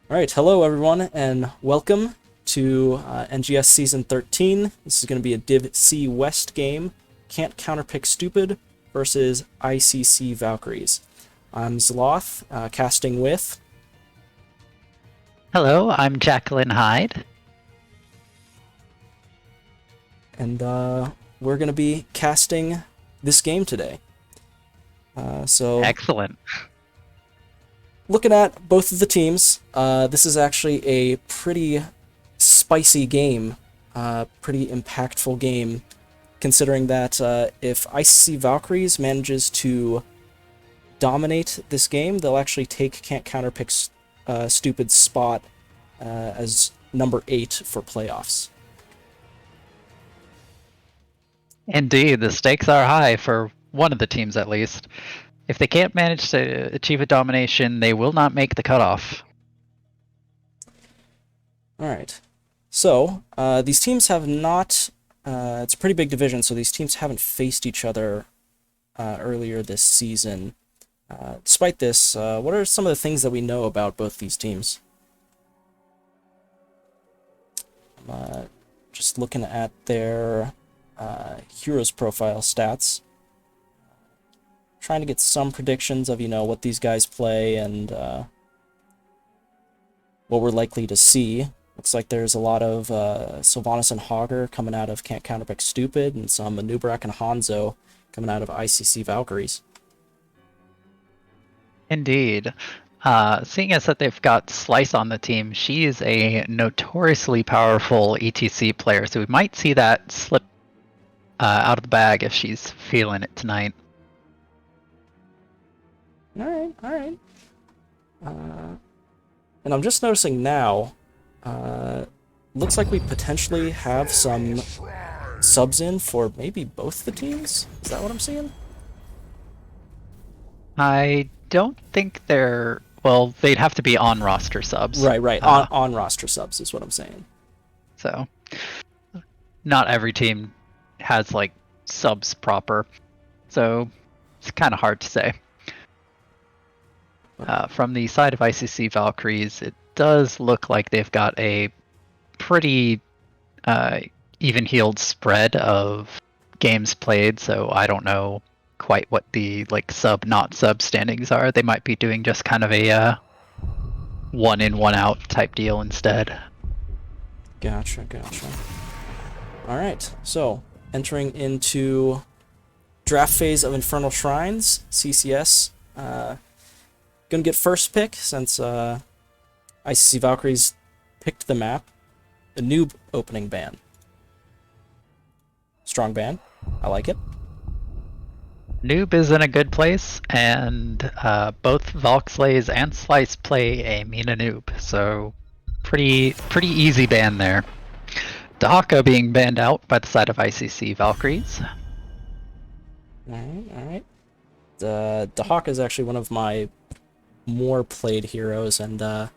All right, hello everyone, and welcome to NGS Season 13. This is going to be a Div C West game. Can't Counterpick Stupid versus ICC Valkyries. I'm Zloth, casting with, Hello, I'm JacquelineHyde. and we're going to be casting this game today. So, Excellent. looking at both of the teams, this is actually a pretty spicy game, pretty impactful game, considering that if ICC Valkyries manages to dominate this game, they'll actually take Can't Counterpick Stupid's spot as number 8 for playoffs. Indeed, the stakes are high for one of the teams at least. If they can't manage to achieve a domination, they will not make the cutoff. Alright, so these teams have not, it's a pretty big division, so these teams haven't faced each other earlier this season. Despite this, what are some of the things that we know about both these teams? Just looking at their heroes profile stats, trying to get some predictions of, what these guys play and what we're likely to see. Looks like there's a lot of Sylvanas and Hogger coming out of Can't Counterpick Stupid, and some Anubrak and Hanzo coming out of ICC Valkyries. Indeed. Seeing as that they've got Slice on the team, she is a notoriously powerful ETC player, so we might see that slip out of the bag if she's feeling it tonight. Alright. And I'm just noticing now, looks like we potentially have some subs in for maybe both the teams? Is that what I'm seeing? I don't think they're... Well, they'd have to be on-roster subs. Right. On roster subs is what I'm saying. So, not every team has, like, subs proper. So, it's kind of hard to say. From the side of ICC Valkyries, it does look like they've got a pretty even-heeled spread of games played, so I don't know quite what the sub not sub standings are. They might be doing just kind of a one in one out type deal instead. Gotcha. Alright, so entering into draft phase of Infernal Shrines, CCS. Gonna get first pick since ICC Valkyries picked the map. A noob opening ban. Strong ban. I like it. Noob is in a good place, and both Valkslays and Slice play a Mina Noob, so pretty easy ban there. Dahaka being banned out by the side of ICC Valkyries. Alright. Dahaka is actually one of my more played heroes, and I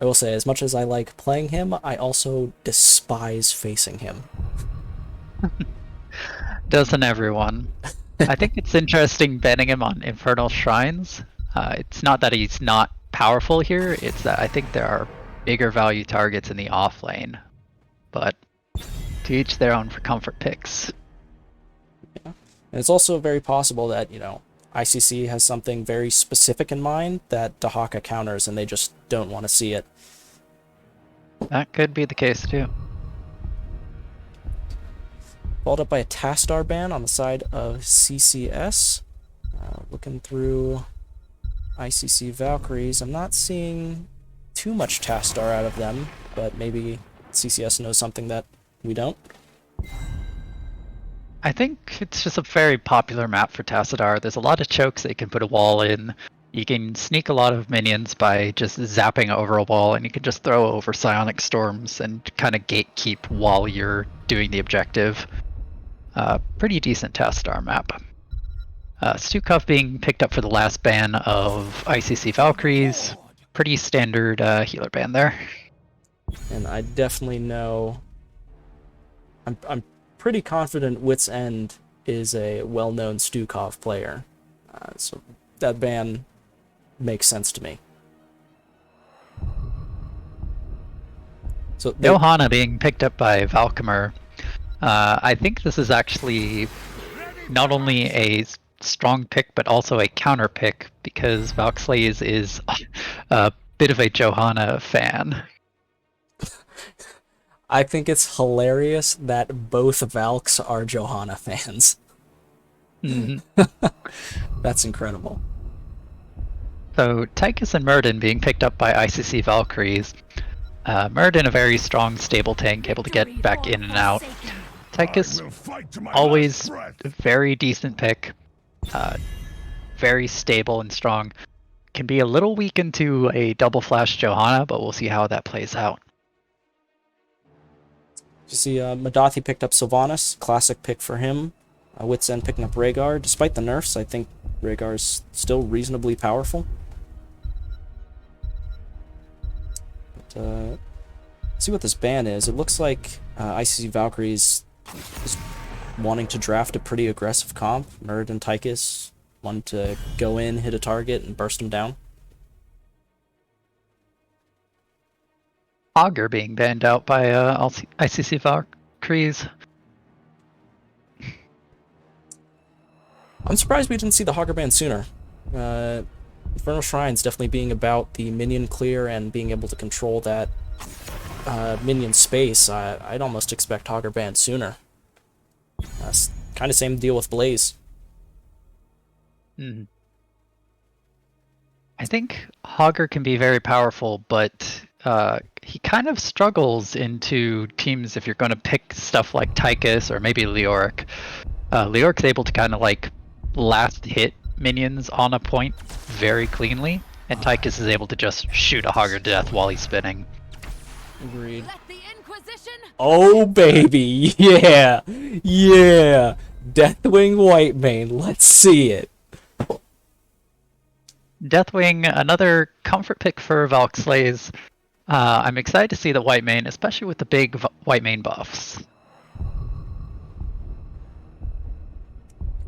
will say, as much as I like playing him, I also despise facing him. Doesn't everyone? I think it's interesting banning him on Infernal Shrines. It's not that he's not powerful here, it's that I think there are bigger value targets in the off lane. But to each their own for comfort picks. Yeah. And it's also very possible that, ICC has something very specific in mind that Dahaka counters and they just don't want to see it. That could be the case too. Followed up by a Tastar ban on the side of CCS. Looking through ICC Valkyries, I'm not seeing too much Tastar out of them, but maybe CCS knows something that we don't. I think it's just a very popular map for Tassadar. There's a lot of chokes that you can put a wall in. You can sneak a lot of minions by just zapping over a wall, and you can just throw over Psionic Storms and kind of gatekeep while you're doing the objective. Pretty decent Tassadar map. Stukov being picked up for the last ban of ICC Valkyries. Pretty standard healer ban there. And I definitely know... I'm pretty confident Wit's End is a well-known Stukov player. So that ban makes sense to me. So Johanna being picked up by Valkymer. I think this is actually not only a strong pick, but also a counter pick because Valkyries is a bit of a Johanna fan. I think it's hilarious that both Valks are Johanna fans. Mm-hmm. That's incredible. So Tychus and Murden being picked up by ICC Valkyries. Murden a very strong, stable tank, able to get back in and out. Tychus always a very decent pick, very stable and strong. Can be a little weak into a double flash Johanna, but we'll see how that plays out. You see, Madathi picked up Sylvanas, classic pick for him. Wits End picking up Rhaegar. Despite the nerfs, I think Rhaegar's still reasonably powerful. But, see what this ban is. It looks like ICC Valkyries is wanting to draft a pretty aggressive comp. Murd and Tychus want to go in, hit a target, and burst them down. Augur being banned out by ICC Valkyries. I'm surprised we didn't see the Hogger ban sooner. Infernal Shrine's definitely being about the minion clear and being able to control that minion space. I'd almost expect Hogger ban sooner. Kind of same deal with Blaze. I think Hogger can be very powerful, but he kind of struggles into teams if you're going to pick stuff like Tychus or maybe Leoric. Leoric's able to kind of like last hit minions on a point very cleanly, and Tychus is able to just shoot a Hogger to death while he's spinning. Agreed. Oh baby, yeah, yeah. Deathwing Whitemane, let's see it. Deathwing, another comfort pick for Valkyries. I'm excited to see the Whitemane, especially with the big Whitemane buffs.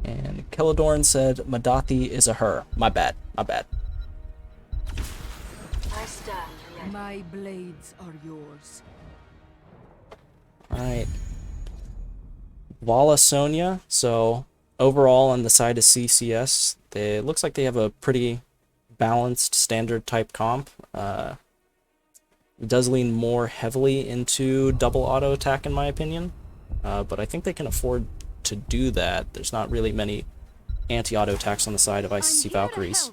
And Keladorn said Madathi is a her. My bad. My bad. I stand ready. My blades are yours. Alright. Vala Sonya. So, overall on the side of CCS, it looks like they have a pretty balanced standard type comp. It does lean more heavily into double auto attack in my opinion. But I think they can afford to do that. There's not really many anti-auto attacks on the side of ICC Valkyries.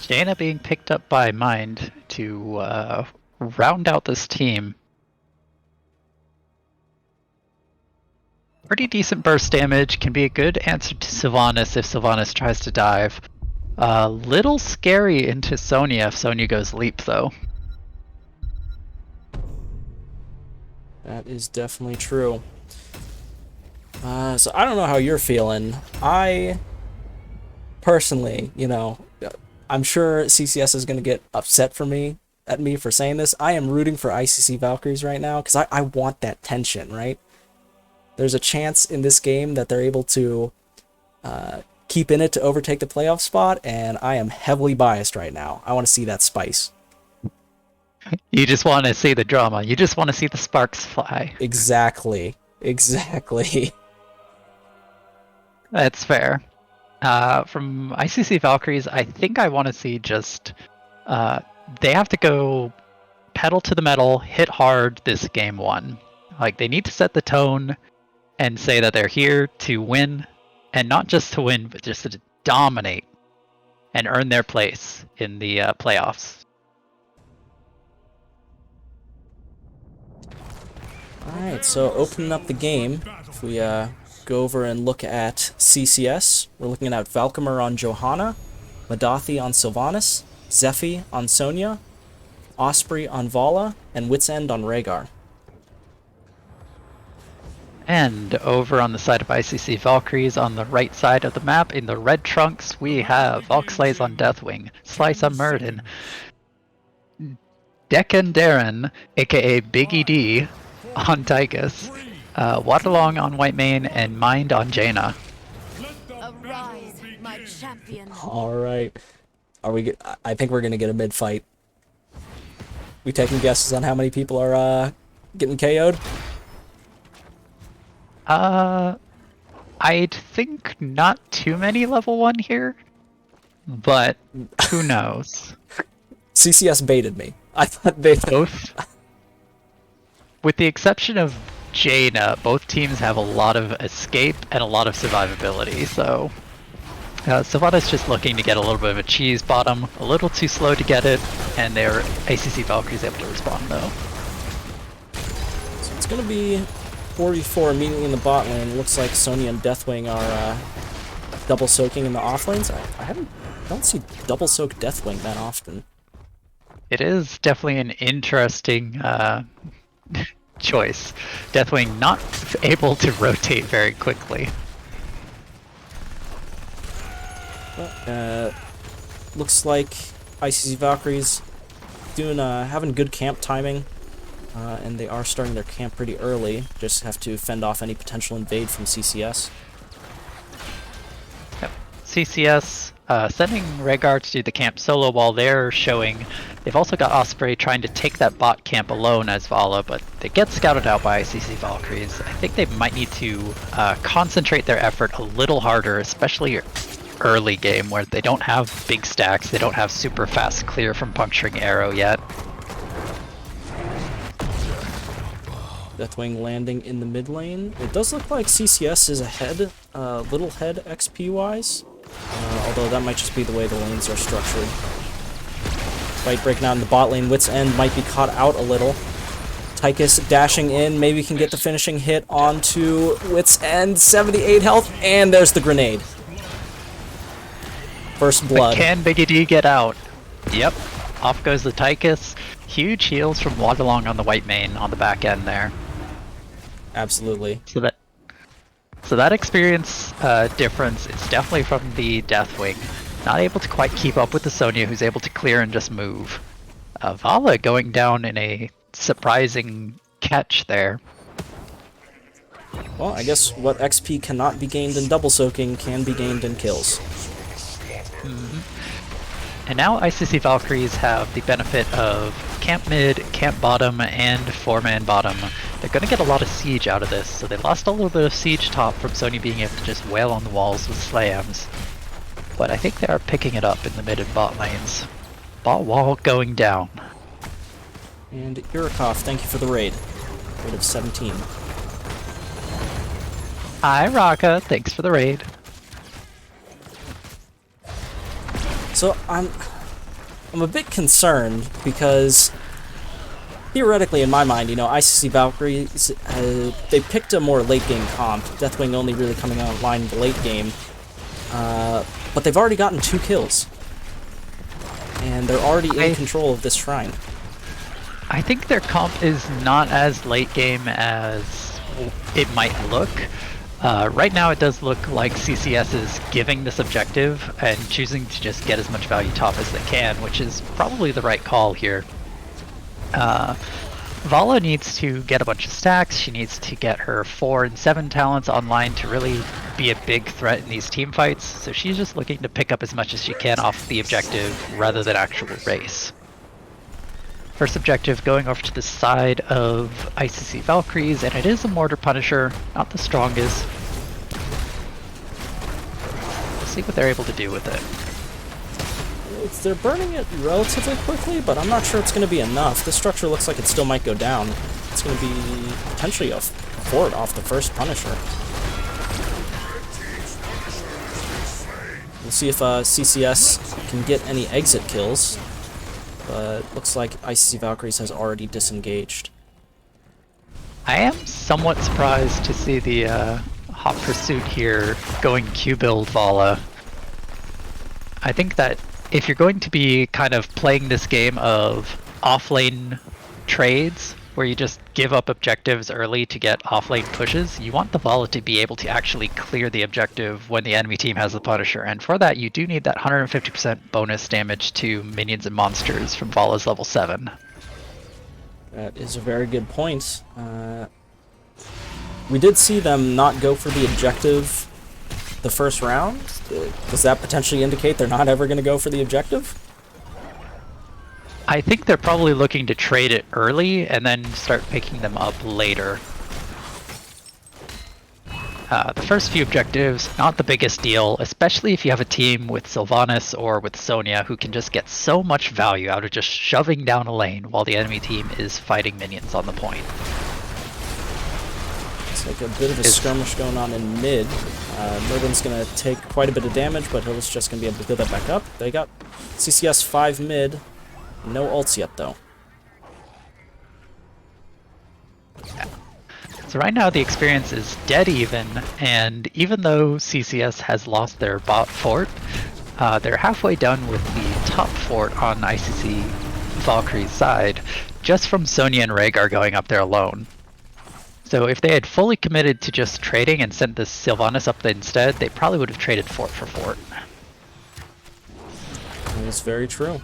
Jaina being picked up by Mind to round out this team. Pretty decent burst damage, can be a good answer to Sylvanas if Sylvanas tries to dive. Little scary into Sonya if Sonya goes leap though. That is definitely true. So I don't know how you're feeling. I personally, you know, I'm sure CCS is going to get upset at me for saying this. I am rooting for ICC Valkyries right now because I want that tension, right? There's a chance in this game that they're able to keep in it to overtake the playoff spot, and I am heavily biased right now. I want to see that spice. You just want to see the drama. You just want to see the sparks fly. Exactly. Exactly. That's fair. From ICC Valkyries, I think I want to see just... they have to go pedal to the metal, hit hard this game one. Like, they need to set the tone and say that they're here to win, and not just to win, but just to dominate and earn their place in the playoffs. Alright, so opening up the game, if we go over and look at CCS, we're looking at Valkymer on Johanna, Madathi on Sylvanas, Zephy on Sonya, Osprey on Vala, and Wits End on Rhaegar. And over on the side of ICC Valkyries, on the right side of the map, in the red trunks, we have Valkyslays on Deathwing, Slice on Murden, Decken Darren, aka Big ED, on Tychus, Waterlong on Whitemane, and Mind on Jaina. Arise, my champion. Alright. Are we? I think we're gonna get a mid-fight. We taking guesses on how many people are getting KO'd? I'd think not too many level 1 here, but who knows? CCS baited me. I thought they Both, with the exception of Jaina, both teams have a lot of escape and a lot of survivability, so Savannah's just looking to get a little bit of a cheese bottom, a little too slow to get it, and their ICC Valkyries able to respond though. So it's gonna be 44 immediately in the bot lane. Looks like Sonya and Deathwing are double soaking in the off lanes. I don't see double soak Deathwing that often. It is definitely an interesting choice. Deathwing not able to rotate very quickly. Looks like ICC Valkyries having good camp timing, and they are starting their camp pretty early. Just have to fend off any potential invade from CCS. Yep. CCS sending Rhaegar to do the camp solo while they're showing. They've also got Osprey trying to take that bot camp alone as Vala, but they get scouted out by ICC Valkyries. I think they might need to concentrate their effort a little harder, especially early game where they don't have big stacks, they don't have super fast clear from puncturing arrow yet. Deathwing landing in the mid lane. It does look like CCS is ahead, little head XP wise, although that might just be the way the lanes are structured. Fight breaking out in the bot lane. Wit's End might be caught out a little. Tychus dashing in, maybe can get the finishing hit onto Wit's End. 78 health, and there's the grenade. First blood. But can Biggie D get out? Yep. Off goes the Tychus. Huge heals from Waterlong on the white main on the back end there. Absolutely. So that experience difference is definitely from the Deathwing. Not able to quite keep up with the Sonya, who's able to clear and just move. Vala going down in a surprising catch there. Well, I guess what XP cannot be gained in double soaking can be gained in kills. And now ICC Valkyries have the benefit of camp mid, camp bottom, and 4-man bottom. They're going to get a lot of siege out of this, so they lost a little bit of siege top from Sonya being able to just wail on the walls with slams. But I think they are picking it up in the mid and bot lanes. Bot wall going down. And Urikov, thank you for the raid. Raid of 17. Hi Raka, thanks for the raid. So I'm a bit concerned because theoretically, in my mind, you know, ICC Valkyries, they picked a more late game comp. Deathwing only really coming online in the late game, but they've already gotten 2 kills, and they're already in control of this shrine. I think their comp is not as late game as it might look. Right now it does look like CCS is giving this objective and choosing to just get as much value top as they can, which is probably the right call here. Vala needs to get a bunch of stacks, she needs to get her 4 and 7 talents online to really be a big threat in these team fights, so she's just looking to pick up as much as she can off the objective rather than actual race. First objective going over to the side of ICC Valkyries, and it is a Mortar Punisher, not the strongest. We'll see what they're able to do with it. They're burning it relatively quickly, but I'm not sure it's going to be enough. This structure looks like it still might go down. It's going to be potentially a fort off the first Punisher. We'll see if CCS can get any exit kills. But looks like ICC Valkyries has already disengaged. I am somewhat surprised to see the Hot Pursuit here going Q-build Vala. I think that if you're going to be kind of playing this game of off-lane trades, where you just give up objectives early to get off-lane pushes, you want the Vala to be able to actually clear the objective when the enemy team has the Punisher, and for that you do need that 150% bonus damage to minions and monsters from Vala's level 7. That is a very good point. We did see them not go for the objective the first round. Does that potentially indicate they're not ever going to go for the objective? I think they're probably looking to trade it early and then start picking them up later. The first few objectives, not the biggest deal, especially if you have a team with Sylvanas or with Sonya who can just get so much value out of just shoving down a lane while the enemy team is fighting minions on the point. It's like a bit of a skirmish going on in mid. Mervin's going to take quite a bit of damage, but he's just going to be able to build that back up. They got CCS 5 mid. No ults yet, though. Yeah. So right now the experience is dead even, and even though CCS has lost their bot fort, they're halfway done with the top fort on ICC Valkyries' side, just from Sonya and Rhaegar going up there alone. So if they had fully committed to just trading and sent this Sylvanas up instead, they probably would have traded fort for fort. That's very true.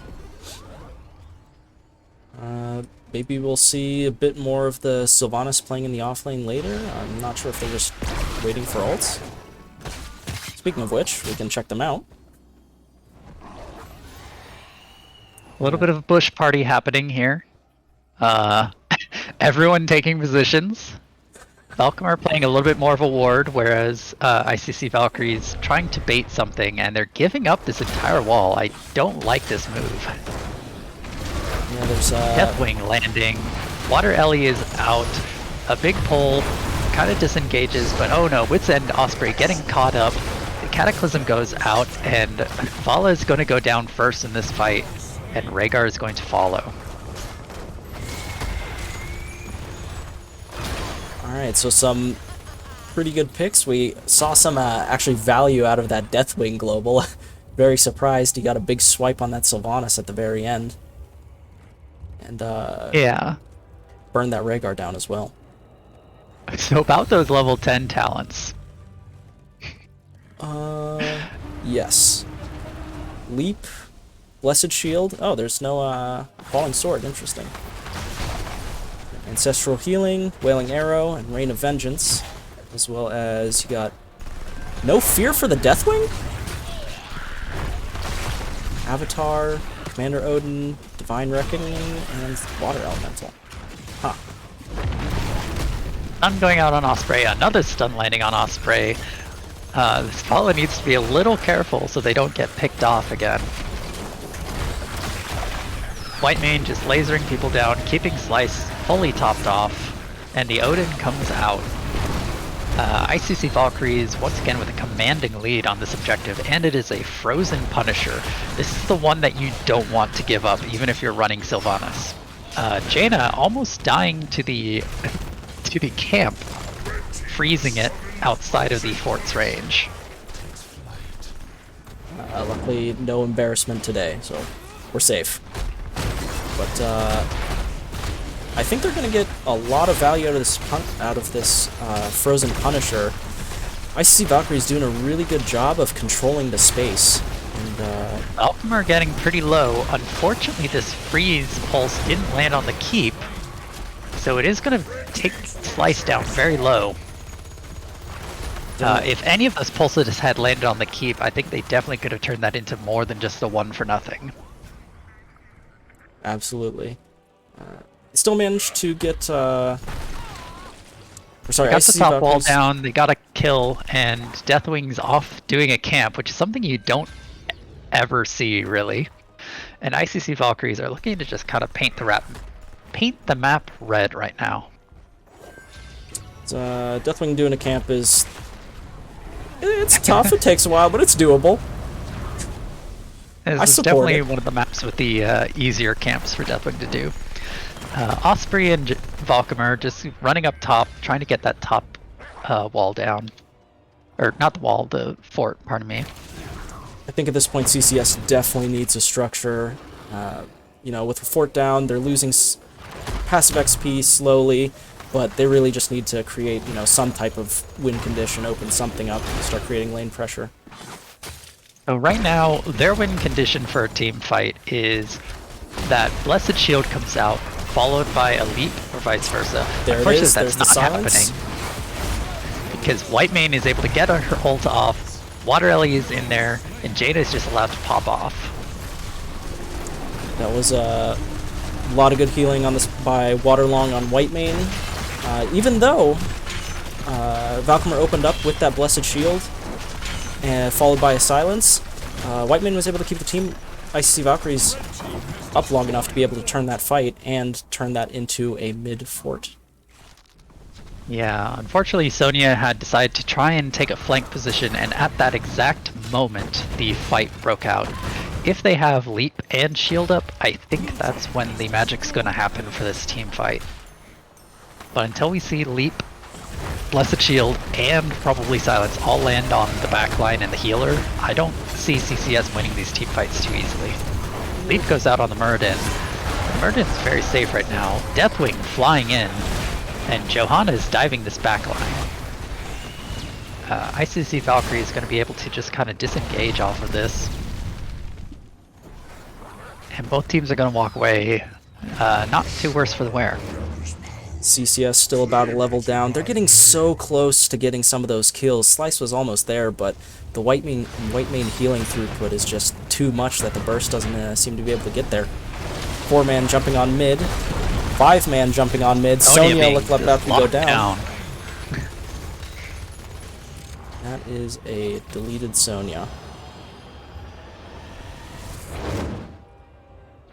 Maybe we'll see a bit more of the Sylvanas playing in the offlane later. I'm not sure if they're just waiting for ults. Speaking of which, we can check them out. A little bit of a bush party happening here. Everyone taking positions. Valkymar playing a little bit more of a ward, whereas ICC Valkyries trying to bait something, and they're giving up this entire wall. I don't like this move. Yeah, there's Deathwing landing. Water Ellie is out. A big pull, kind of disengages, but oh no, Wit's End Osprey getting caught up. The Cataclysm goes out, and Vala is going to go down first in this fight, and Rhaegar is going to follow. Alright, so some pretty good picks. We saw some actually value out of that Deathwing global. Very surprised he got a big swipe on that Sylvanas at the very end. And yeah, burn that Rhaegar down as well. So about those level 10 talents. Yes. Leap, Blessed Shield. Oh, there's no Falling Sword. Interesting. Ancestral Healing, Wailing Arrow, and Rain of Vengeance. As well as you got no fear for the Deathwing? Avatar, Commander Odin, Divine Reckoning, and Water Elemental. Huh. Stun going out on Osprey, another stun landing on Osprey. This Vala needs to be a little careful so they don't get picked off again. Whitemane just lasering people down, keeping Slice fully topped off, and the Odin comes out. ICC Valkyries once again with a commanding lead on this objective, and it is a Frozen Punisher. This is the one that you don't want to give up, even if you're running Sylvanas. Jaina almost dying to the camp, freezing it outside of the fort's range. Luckily, no embarrassment today, so we're safe. But I think they're going to get a lot of value out of this Frozen Punisher. ICC Valkyrie's doing a really good job of controlling the space. And Valkymar getting pretty low. Unfortunately, this freeze pulse didn't land on the keep, so it is going to take Slice down very low. If any of those pulses had landed on the keep, I think they definitely could have turned that into more than just a 1 for nothing. Absolutely. Still managed to get sorry, They got the ICC top wall Valkyries down, they got a kill, and Deathwing's off doing a camp, which is something you don't ever see, really. And ICC Valkyries are looking to just kind of paint the map red right now. Deathwing doing a camp is... It's tough, it takes a while, but it's doable. This is definitely one of the maps with the easier camps for Deathwing to do. Osprey and Valkymar just running up top, trying to get that top wall down. Or not the wall, the fort, pardon me. I think at this point CCS definitely needs a structure. You know, with the fort down, they're losing passive XP slowly, but they really just need to create, you know, some type of win condition, open something up, and start creating lane pressure. So right now, their win condition for a team fight is that Blessed Shield comes out, followed by a leap, or vice versa. There it is, there's the silence. Because Whitemane is able to get her ult off, Water Ellie is in there, and Jaina is just allowed to pop off. That was A lot of good healing on this by Waterlong on white main. Even though Valkymer opened up with that Blessed Shield, and followed by a Silence, white main was able to keep the team ICC Valkyries up long enough to be able to turn that fight and turn that into a mid fort. Yeah, unfortunately Sonya had decided to try and take a flank position, and at that exact moment the fight broke out. If they have Leap and Shield up, I think that's when the magic's gonna happen for this team fight. But until we see Leap, Blessed Shield, and probably Silence all land on the backline and the healer, I don't see CCS winning these team fights too easily. Leap goes out on the Muradin. The Muradin's very safe right now. Deathwing flying in, and Johanna is diving this backline. ICC Valkyrie is going to be able to just kind of disengage off of this. And both teams are going to walk away not too worse for the wear. CCS still about a level down. They're getting so close to getting some of those kills. Slice was almost there, but the white main healing throughput is just too much that the burst doesn't seem to be able to get there. 4-man jumping on mid. 5-man jumping on mid. Sonya looked like about to go down. That is a deleted Sonya.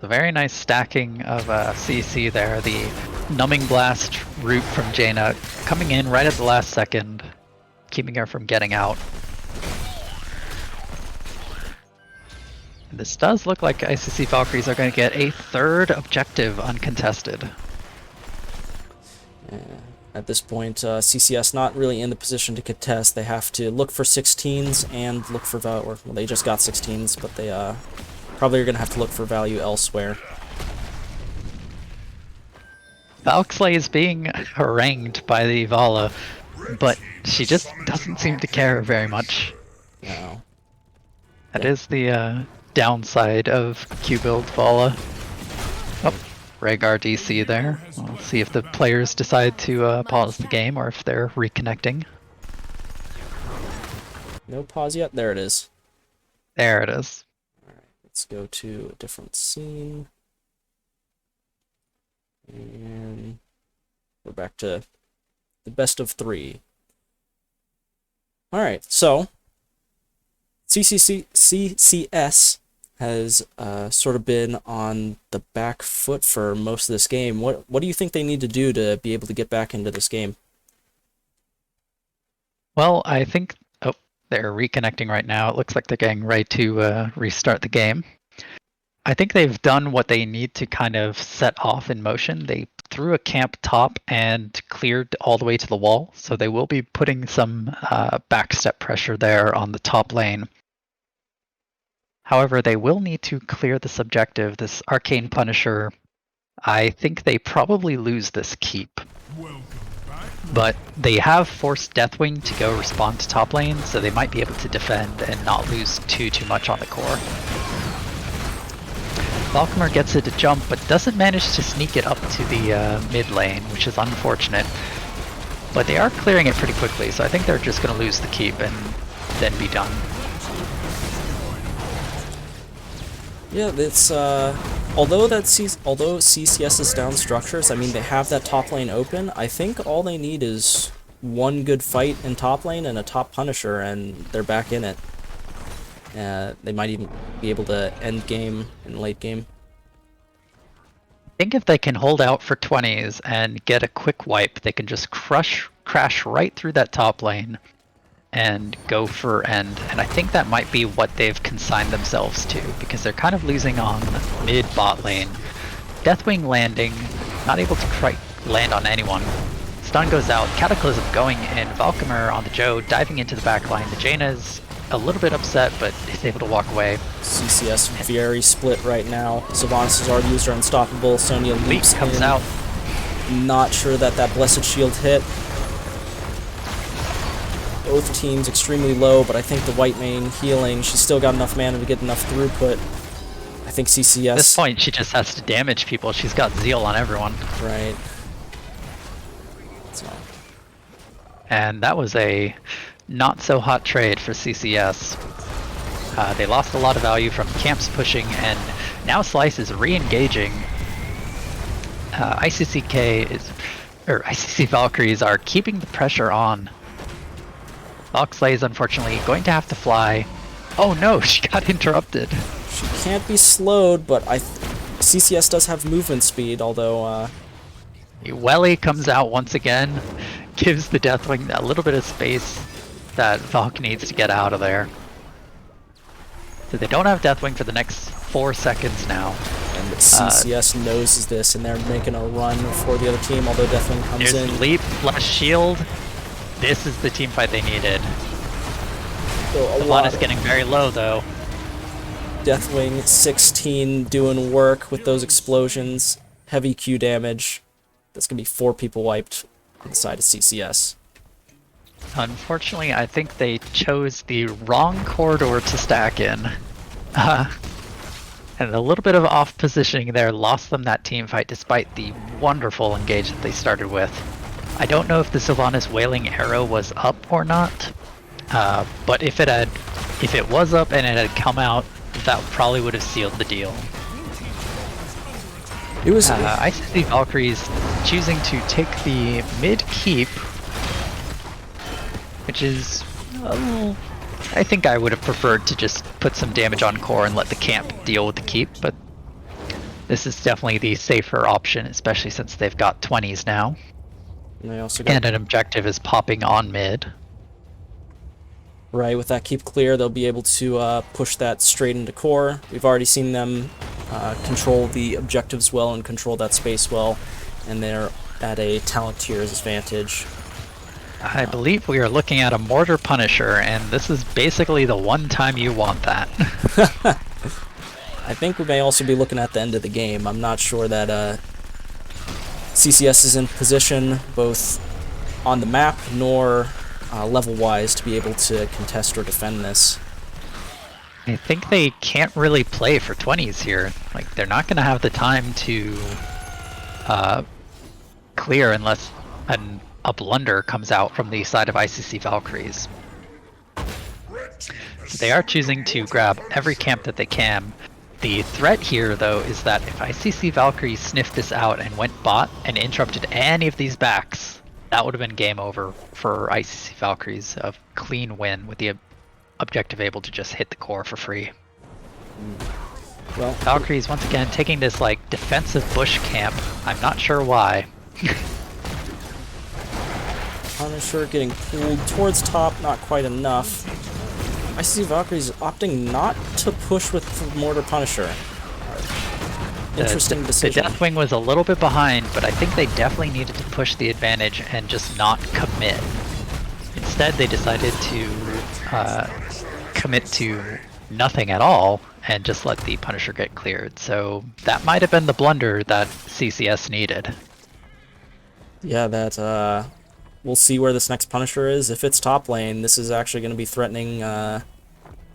A very nice stacking of CC there. The Numbing Blast root from Jaina coming in right at the last second, keeping her from getting out. This does look like ICC Valkyries are going to get a third objective uncontested. Yeah. At this point, CCS not really in the position to contest. They have to look for 16s and look for value. Well, they just got 16s, but they probably are going to have to look for value elsewhere. Valkyrie is being harangued by the Vala, but she just doesn't seem to care very much. No. That is the downside of Q-Build Vala. Oh, Rhaegar DC there. We'll see if the players decide to pause the game or if they're reconnecting. No pause yet? There it is. There it is. Alright, let's go to a different scene. And we're back to the best of 3. Alright, so CCS has sort of been on the back foot for most of this game. What do you think they need to do to be able to get back into this game? Well, I think... Oh, they're reconnecting right now. It looks like they're getting ready to restart the game. I think they've done what they need to kind of set off in motion. They threw a camp top and cleared all the way to the wall, so they will be putting some backstep pressure there on the top lane. However, they will need to clear this objective, this Arcane Punisher. I think they probably lose this keep. But they have forced Deathwing to go respond to top lane, so they might be able to defend and not lose too much on the core. Valkymer gets it to jump, but doesn't manage to sneak it up to the mid lane, which is unfortunate. But they are clearing it pretty quickly, so I think they're just going to lose the keep and then be done. Yeah, it's although CCS is down structures, I mean they have that top lane open. I think all they need is one good fight in top lane and a top Punisher, and they're back in it. They might even be able to end game in late game. I think if they can hold out for 20s and get a quick wipe, they can just crash right through that top lane and go for end. And I think that might be what they've consigned themselves to, because they're kind of losing on mid bot lane. Deathwing landing, not able to land on anyone. Stun goes out, Cataclysm going in, Valkymer on the Joe, diving into the back line. The Jaina's a little bit upset, but is able to walk away. CCS very split right now. Sylvanas has already used her Unstoppable. Sonya leaps comes in. out. Not sure that Blessed Shield hit. Both teams extremely low, but I think the white main healing, she's still got enough mana to get enough throughput. I think CCS... At this point, she just has to damage people. She's got Zeal on everyone. Right. So. And that was a not so hot trade for CCS. They lost a lot of value from camps pushing, and now Slice is re-engaging. ICC Valkyries are keeping the pressure on. Valkyrie is unfortunately going to have to fly. Oh no, she got interrupted. She can't be slowed, but CCS does have movement speed, although Welly comes out once again, gives the Deathwing a little bit of space that Valk needs to get out of there. So they don't have Deathwing for the next 4 seconds now. And CCS knows this, and they're making a run for the other team, although Deathwing comes in. Leap, less shield. This is the team fight they needed. Savannah's getting very low though. Deathwing 16 doing work with those explosions. Heavy Q damage. That's going to be 4 people wiped inside of CCS. Unfortunately, I think they chose the wrong corridor to stack in. And a little bit of off positioning there lost them that team fight despite the wonderful engage that they started with. I don't know if the Sylvanas Wailing Arrow was up or not, but if it was up and it had come out, that probably would have sealed the deal. It was ICC Valkyries choosing to take the mid keep, which is I think I would have preferred to just put some damage on core and let the camp deal with the keep, but this is definitely the safer option, especially since they've got 20s now. And they also got, and an objective is popping on mid. Right, with that keep clear, they'll be able to push that straight into core. We've already seen them control the objectives well and control that space well, and they're at a talent tier's advantage. I believe we are looking at a Mortar Punisher, and this is basically the one time you want that. I think we may also be looking at the end of the game. I'm not sure that CCS is in position, both on the map nor level-wise, to be able to contest or defend this. I think they can't really play for 20s here. Like, they're not going to have the time to clear unless a blunder comes out from the side of ICC Valkyries. So they are choosing to grab every camp that they can. The threat here, though, is that if ICC Valkyries sniffed this out and went bot and interrupted any of these backs, that would have been game over for ICC Valkyries. A clean win with the objective able to just hit the core for free. Well, Valkyries once again taking this like defensive bush camp. I'm not sure why. Punisher getting pulled towards top, not quite enough. I see Valkyries opting not to push with the Mortar Punisher. Interesting decision. The Deathwing was a little bit behind, but I think they definitely needed to push the advantage and just not commit. Instead, they decided to commit to nothing at all and just let the Punisher get cleared. So that might have been the blunder that CCS needed. Yeah, that we'll see where this next Punisher is. If it's top lane, this is actually going to be threatening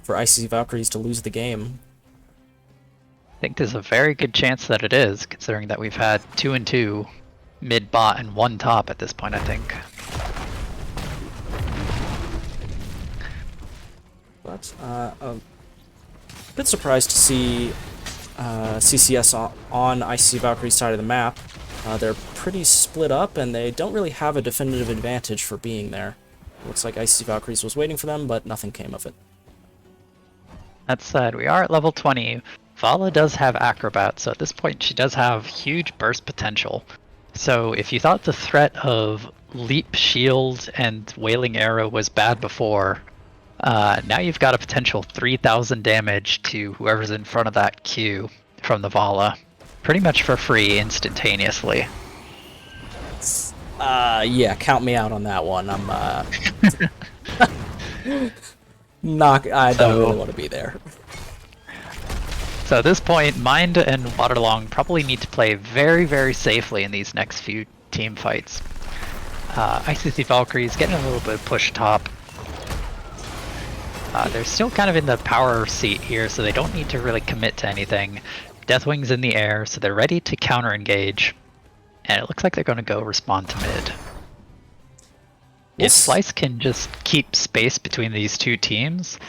for ICC Valkyries to lose the game. I think there's a very good chance that it is, considering that we've had 2 and 2 mid bot and 1 top at this point, I think. But a bit surprised to see CCS on ICC Valkyrie's side of the map. They're pretty split up, and they don't really have a definitive advantage for being there. Looks like ICC Valkyries was waiting for them, but nothing came of it. That said, we are at level 20. Vala does have Acrobat, so at this point she does have huge burst potential. So if you thought the threat of Leap, Shield, and Wailing Arrow was bad before, now you've got a potential 3,000 damage to whoever's in front of that queue from the Vala. Pretty much for free, instantaneously. Yeah, count me out on that one. I'm I don't really want to be there. So at this point, Mind and Waterlong probably need to play very, very safely in these next few team fights. ICC Valkyries getting a little bit of push top. They're still kind of in the power seat here, so they don't need to really commit to anything. Deathwing's in the air, so they're ready to counter engage. And it looks like they're going to go respond to mid. If Slice can just keep space between these two teams,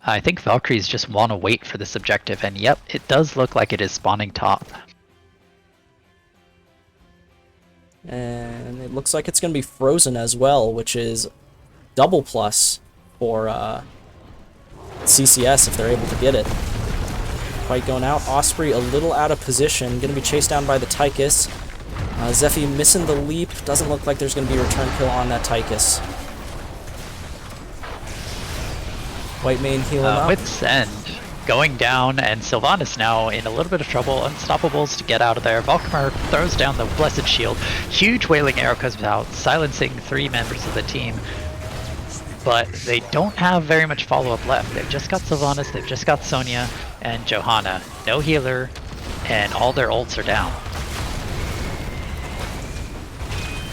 I think Valkyries just want to wait for this objective, and yep, it does look like it is spawning top. And it looks like it's going to be frozen as well, which is double plus for CCS if they're able to get it. Fight going out. Osprey a little out of position. Going to be chased down by the Tychus. Zephy missing the leap. Doesn't look like there's going to be a return kill on that Tychus. White main healing up. Wit's End going down, and Sylvanas now in a little bit of trouble. Unstoppables to get out of there. Valkmar throws down the Blessed Shield. Huge Wailing Arrow comes out, silencing 3 members of the team. But they don't have very much follow-up left. They've just got Sylvanas, they've just got Sonya and Johanna. No healer, and all their ults are down.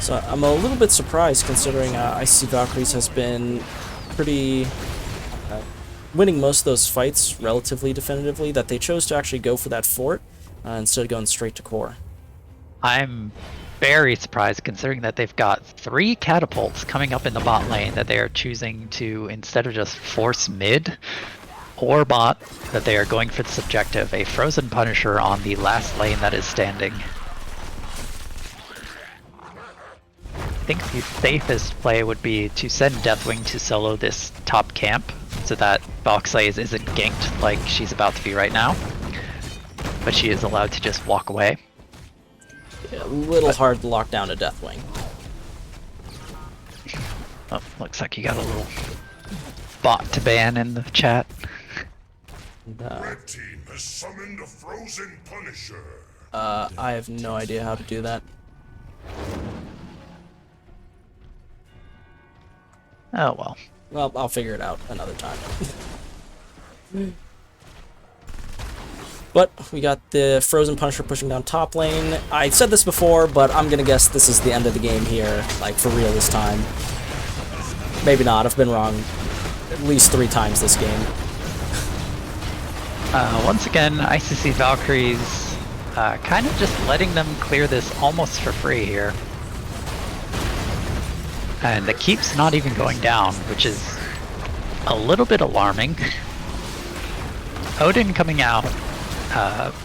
So I'm a little bit surprised considering ICC Valkyries has been pretty winning most of those fights relatively definitively, that they chose to actually go for that fort instead of going straight to core. I'm very surprised considering that they've got 3 catapults coming up in the bot lane that they are choosing to, instead of just force mid or bot, that they are going for this objective, a Frozen Punisher on the last lane that is standing. I think the safest play would be to send Deathwing to solo this top camp so that Valkyries isn't ganked like she's about to be right now, but she is allowed to just walk away. Yeah, a little hard to lock down a Deathwing. Oh, looks like you got a little bot to ban in the chat. Red team has summoned a Frozen Punisher. I have no idea how to do that. Oh well. Well, I'll figure it out another time. But we got the Frozen Punisher pushing down top lane. I said this before, but I'm gonna guess this is the end of the game here, like for real this time. Maybe not, I've been wrong at least 3 times this game. Once again, ICC Valkyries kind of just letting them clear this almost for free here. And the keep's not even going down, which is a little bit alarming. Odin coming out.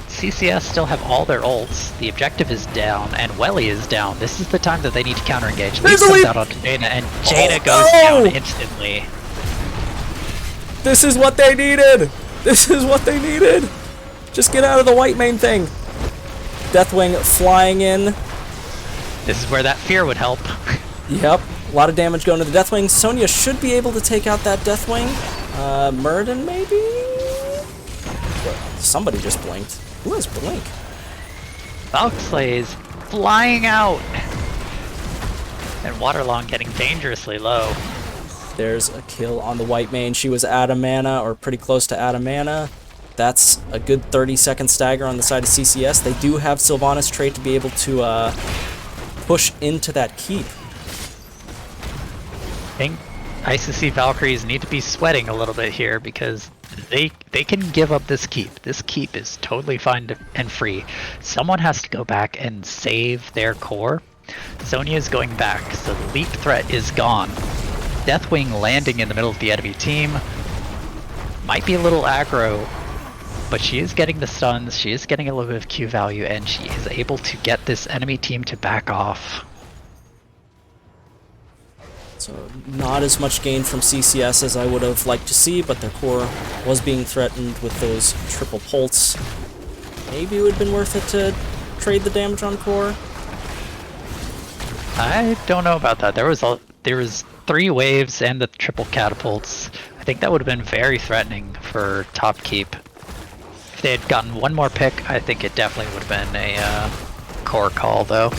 CCS still have all their ults. The objective is down, and Welly is down. This is the time that they need to counter-engage. Leap comes out onto Jaina, and Jaina goes down instantly. This is what they needed! This is what they needed! Just get out of the white main thing. Deathwing flying in. This is where that fear would help. Yep. A lot of damage going to the Deathwing. Sonya should be able to take out that Deathwing. Murden, maybe? Somebody just blinked. Who has blink? Valkyries flying out! And Waterlong getting dangerously low. There's a kill on the white main. She was out of mana, or pretty close to out of mana. That's a good 30-second stagger on the side of CCS. They do have Sylvanas trait to be able to push into that keep. I think ICC Valkyries need to be sweating a little bit here because they can give up this keep. This keep is totally fine and free. Someone has to go back and save their core. Sonya is going back, so the leap threat is gone. Deathwing landing in the middle of the enemy team might be a little aggro, but she is getting the stuns, she is getting a little bit of Q value, and she is able to get this enemy team to back off. So not as much gain from CCS as I would have liked to see, but their core was being threatened with those triple pults. Maybe it would have been worth it to trade the damage on core. I don't know about that. There was 3 waves and the triple catapults. I think that would have been very threatening for top keep. If they had gotten 1 more pick, I think it definitely would have been a core call though.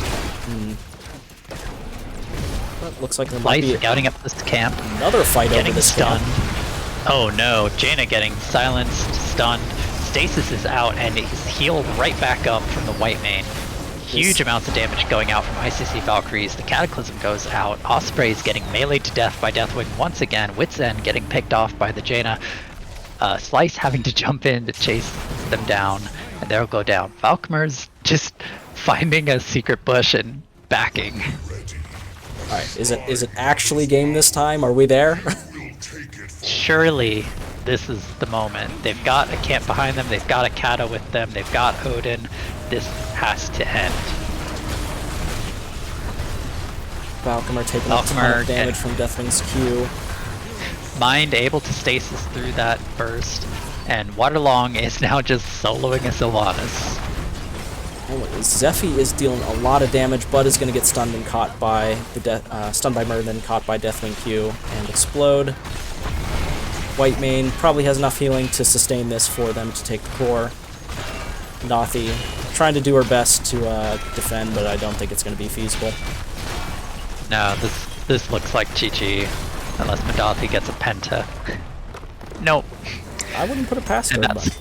But looks like there might be scouting up this camp. Another fight over this stunned. camp. Oh no, Jaina getting silenced, stunned. Stasis is out and he's healed right back up from the white main. Huge amounts of damage going out from ICC Valkyries. The Cataclysm goes out. Osprey is getting meleeed to death by Deathwing once again. Wit's End getting picked off by the Jaina. Slice having to jump in to chase them down, and they'll go down. Valkmar's just finding a secret bush and backing. Alright, is it actually game this time? Are we there? Surely this is the moment. They've got a camp behind them, they've got a Kata with them, they've got Odin. This has to end. Valkymer taking a ton Valkymer of damage from Deathwing's Q. Mind able to stasis through that burst, and Waterlong is now just soloing a Sylvanas. Oh, Zephy is dealing a lot of damage, but is going to get stunned and caught by the stunned by Merlin, caught by Deathwing Q, and explode. Whitemane probably has enough healing to sustain this for them to take the core. Nathi trying to do her best to defend, but I don't think it's going to be feasible. No, this looks like GG, unless Madathi gets a penta. Nope. I wouldn't put it past her, And but...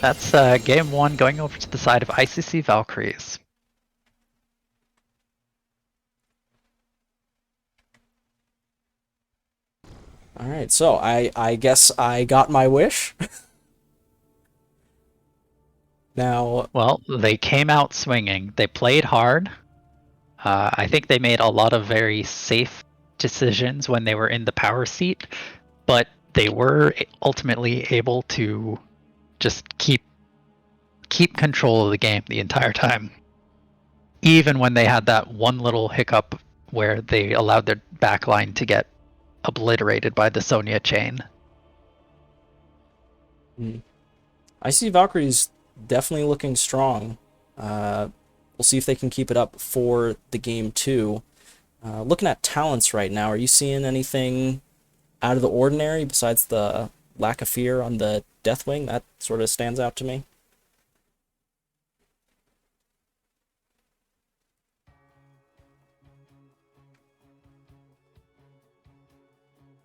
that's game 1 going over to the side of ICC Valkyries. Alright, so I guess I got my wish. Now... Well, they came out swinging. They played hard. I think they made a lot of very safe decisions when they were in the power seat, but they were ultimately able to just keep control of the game the entire time. Even when they had that one little hiccup where they allowed their backline to get obliterated by the Sonya chain. I see Valkyrie's definitely looking strong. We'll see if they can keep it up for the game 2. Looking at talents right now, are you seeing anything out of the ordinary besides the lack of fear on the Deathwing? That sort of stands out to me.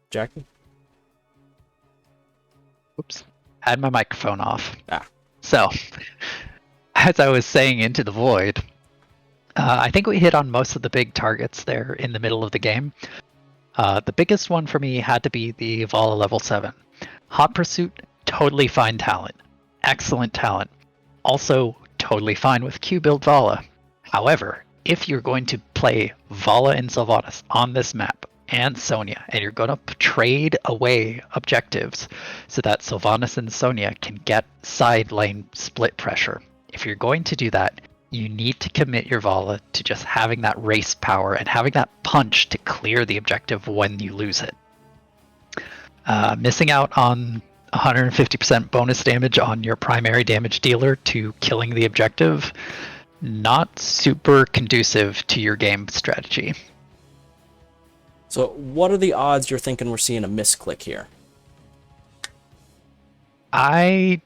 Jackie? Oops. Had my microphone off. Ah. So, as I was saying into the void, I think we hit on most of the big targets there in the middle of the game. The biggest one for me had to be the Vala level 7. Hot Pursuit, totally fine talent. Excellent talent. Also, totally fine with Q build Vala. However, if you're going to play Vala and Sylvanas on this map, and Sonya, and you're going to trade away objectives so that Sylvanas and Sonya can get side lane split pressure. If you're going to do that, you need to commit your Vala to just having that race power and having that punch to clear the objective when you lose it. Missing out on 150% bonus damage on your primary damage dealer to killing the objective, not super conducive to your game strategy. So what are the odds you're thinking we're seeing a misclick here? I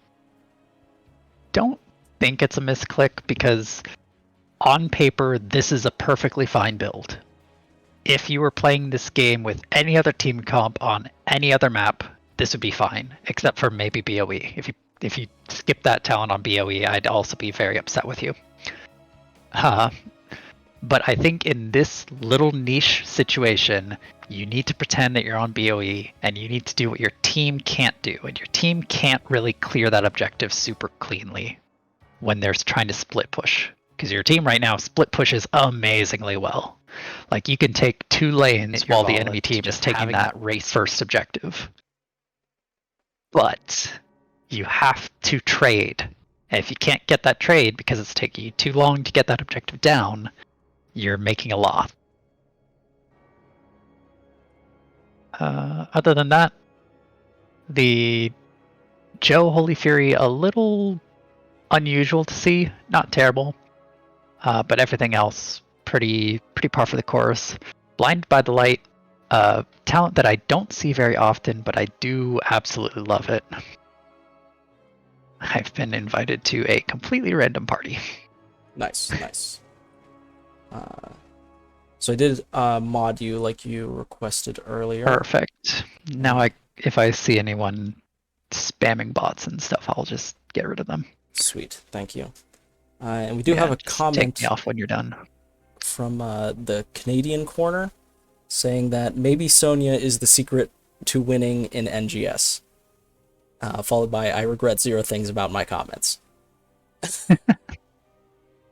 don't think it's a misclick because on paper, this is a perfectly fine build. If you were playing this game with any other team comp on any other map, this would be fine, except for maybe BOE. If you skip that talent on BOE, I'd also be very upset with you. But I think in this little niche situation, you need to pretend that you're on BOE, and you need to do what your team can't do. And your team can't really clear that objective super cleanly when they're trying to split push. Because your team right now split pushes amazingly well. Like, you can take 2 lanes while the enemy team is taking that race first objective. But you have to trade. And if you can't get that trade because it's taking you too long to get that objective down, you're making a loss. Other than that, the Joe Holy Fury, a little unusual to see, not terrible, but everything else pretty par for the course. Blinded by the Light, talent that I don't see very often, but I do absolutely love it. I've been invited to a completely random party. Nice, nice. So I did mod you like you requested earlier. Perfect. Now if I see anyone spamming bots and stuff, I'll just get rid of them. Sweet, thank you. And we do have a comment Take me off when you're done. from the Canadian corner saying that maybe Sonya is the secret to winning in NGS. Followed by, I regret 0 things about my comments.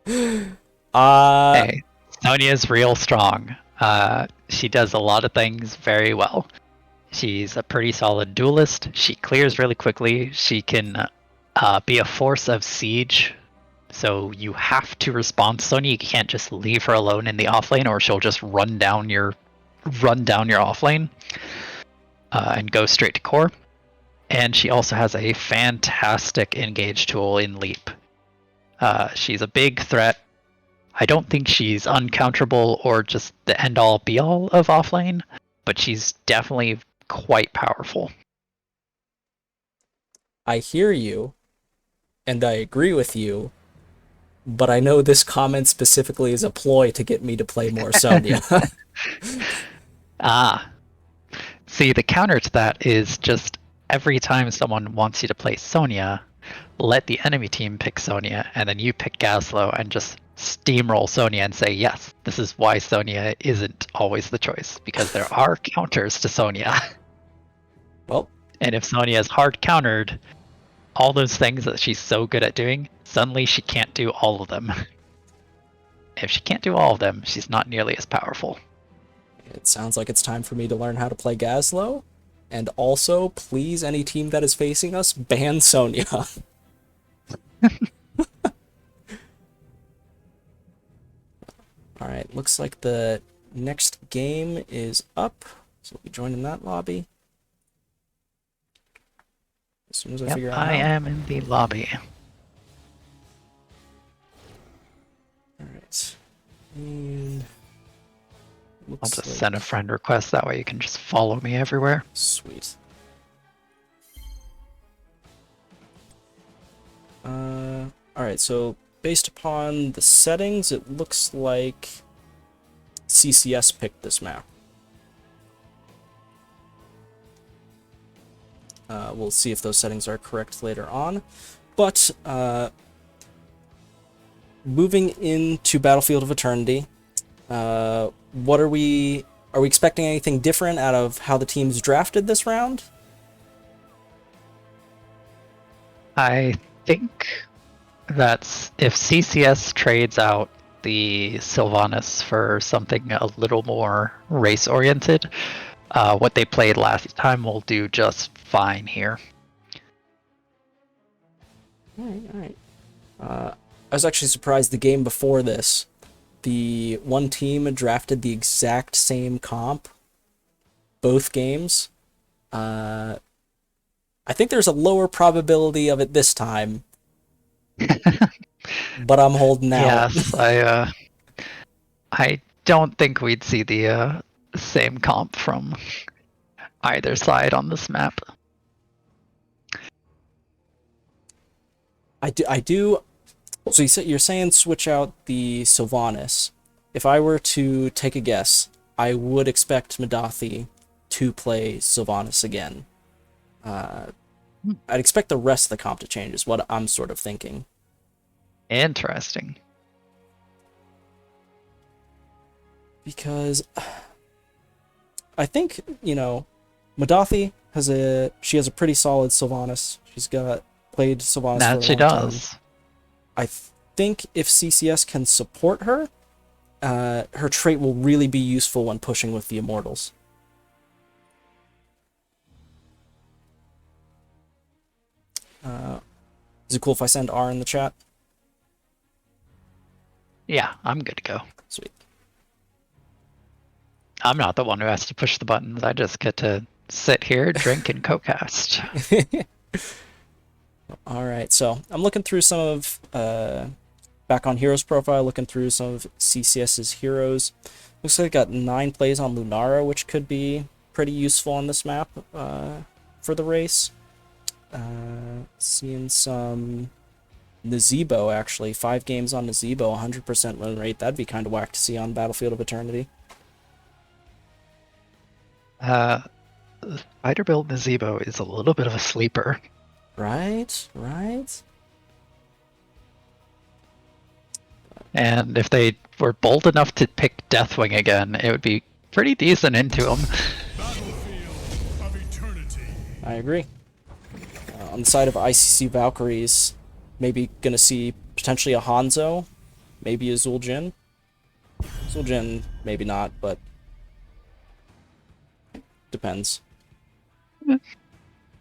Hey, Sonya's real strong. She does a lot of things very well. She's a pretty solid duelist. She clears really quickly. She can be a force of siege So you have to respond to Sonya. You can't just leave her alone in the off lane, or she'll just run down your off lane and go straight to core. And she also has a fantastic engage tool in Leap. She's a big threat. I don't think she's uncounterable or just the end-all be-all of offlane, but she's definitely quite powerful. I hear you, and I agree with you, but I know this comment specifically is a ploy to get me to play more Sonya. See, the counter to that is just every time someone wants you to play Sonya, let the enemy team pick Sonya, and then you pick Gaslow and just steamroll Sonya and say, yes, this is why Sonya isn't always the choice, because there are counters to Sonya. Well, and if Sonya is hard countered, all those things that she's so good at doing, suddenly she can't do all of them. If she can't do all of them, she's not nearly as powerful. it sounds like it's time for me to learn how to play Gaslow. And also, please, any team that is facing us, ban Sonya. Alright, looks like the next game is up. So we'll be joining that lobby. As soon as I figure out I how. am in the lobby. Alright. And I'll looks just like... send a friend request, that way you can just follow me everywhere. Sweet. Alright, so based upon the settings, it looks like CCS picked this map. We'll see if those settings are correct later on. But, moving into Battlefield of Eternity, what are we expecting anything different out of how the teams drafted this round? I think that's if CCS trades out the Sylvanas for something a little more race-oriented, what they played last time will do just fine here. Alright. I was actually surprised the game before this, the one team drafted the exact same comp, both games. I think there's a lower probability of it this time, but I'm holding out. Yes, I don't think we'd see the same comp from either side on this map. I do. So you're saying switch out the Sylvanas. If I were to take a guess, I would expect Madathi to play Sylvanas again. I'd expect the rest of the comp to change, is what I'm sort of thinking. Interesting. Because I think, Madathi has a pretty solid Sylvanas. She's played Sylvanas for a long That she does. time. I think if CCS can support her, her trait will really be useful when pushing with the Immortals. Is it cool if I send R in the chat? Yeah, I'm good to go. Sweet. I'm not the one who has to push the buttons. I just get to sit here, drink, and co-cast. Alright, so I'm looking through some of, back on Heroes profile, looking through some of CCS's heroes. Looks like I got 9 plays on Lunara, which could be pretty useful on this map for the race. Seeing some Nazebo, actually. 5 games on Nazebo, 100% win rate. That'd be kind of whack to see on Battlefield of Eternity. Fighter build Nazebo is a little bit of a sleeper. Right? And if they were bold enough to pick Deathwing again, it would be pretty decent into him. Battlefield of Eternity. I agree. On the side of ICC Valkyries, maybe gonna see potentially a Hanzo, maybe a Zul'jin. Zul'jin, maybe not, but depends.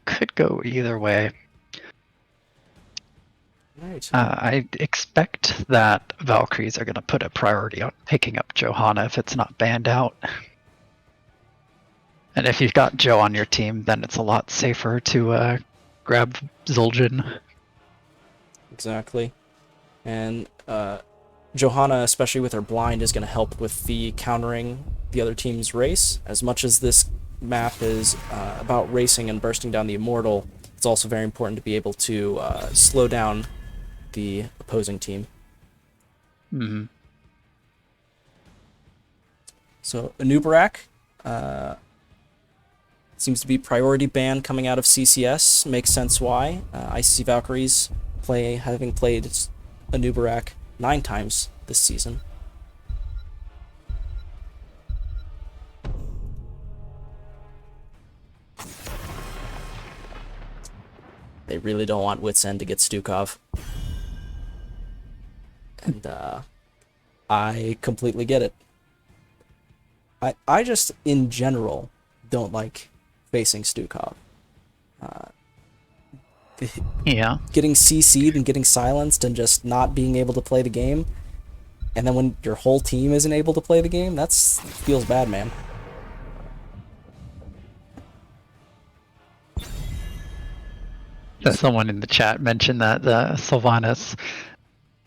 Could go either way. Alright. I expect that Valkyries are going to put a priority on picking up Johanna if it's not banned out. And if you've got Joe on your team, then it's a lot safer to grab Zul'jin. Exactly. And Johanna, especially with her blind, is going to help with the countering the other team's race. As much as this map is about racing and bursting down the Immortal, it's also very important to be able to slow down the opposing team. Mm-hmm. So Anubarak seems to be priority ban coming out of CCS. Makes sense why. ICC Valkyries having played Anubarak 9 times this season. They really don't want Wit's End to get Stukov. And I completely get it. I just, in general, don't like facing Stukov. Yeah. Getting CC'd and getting silenced and just not being able to play the game, and then when your whole team isn't able to play the game, feels bad, man. Someone in the chat mentioned that Sylvanas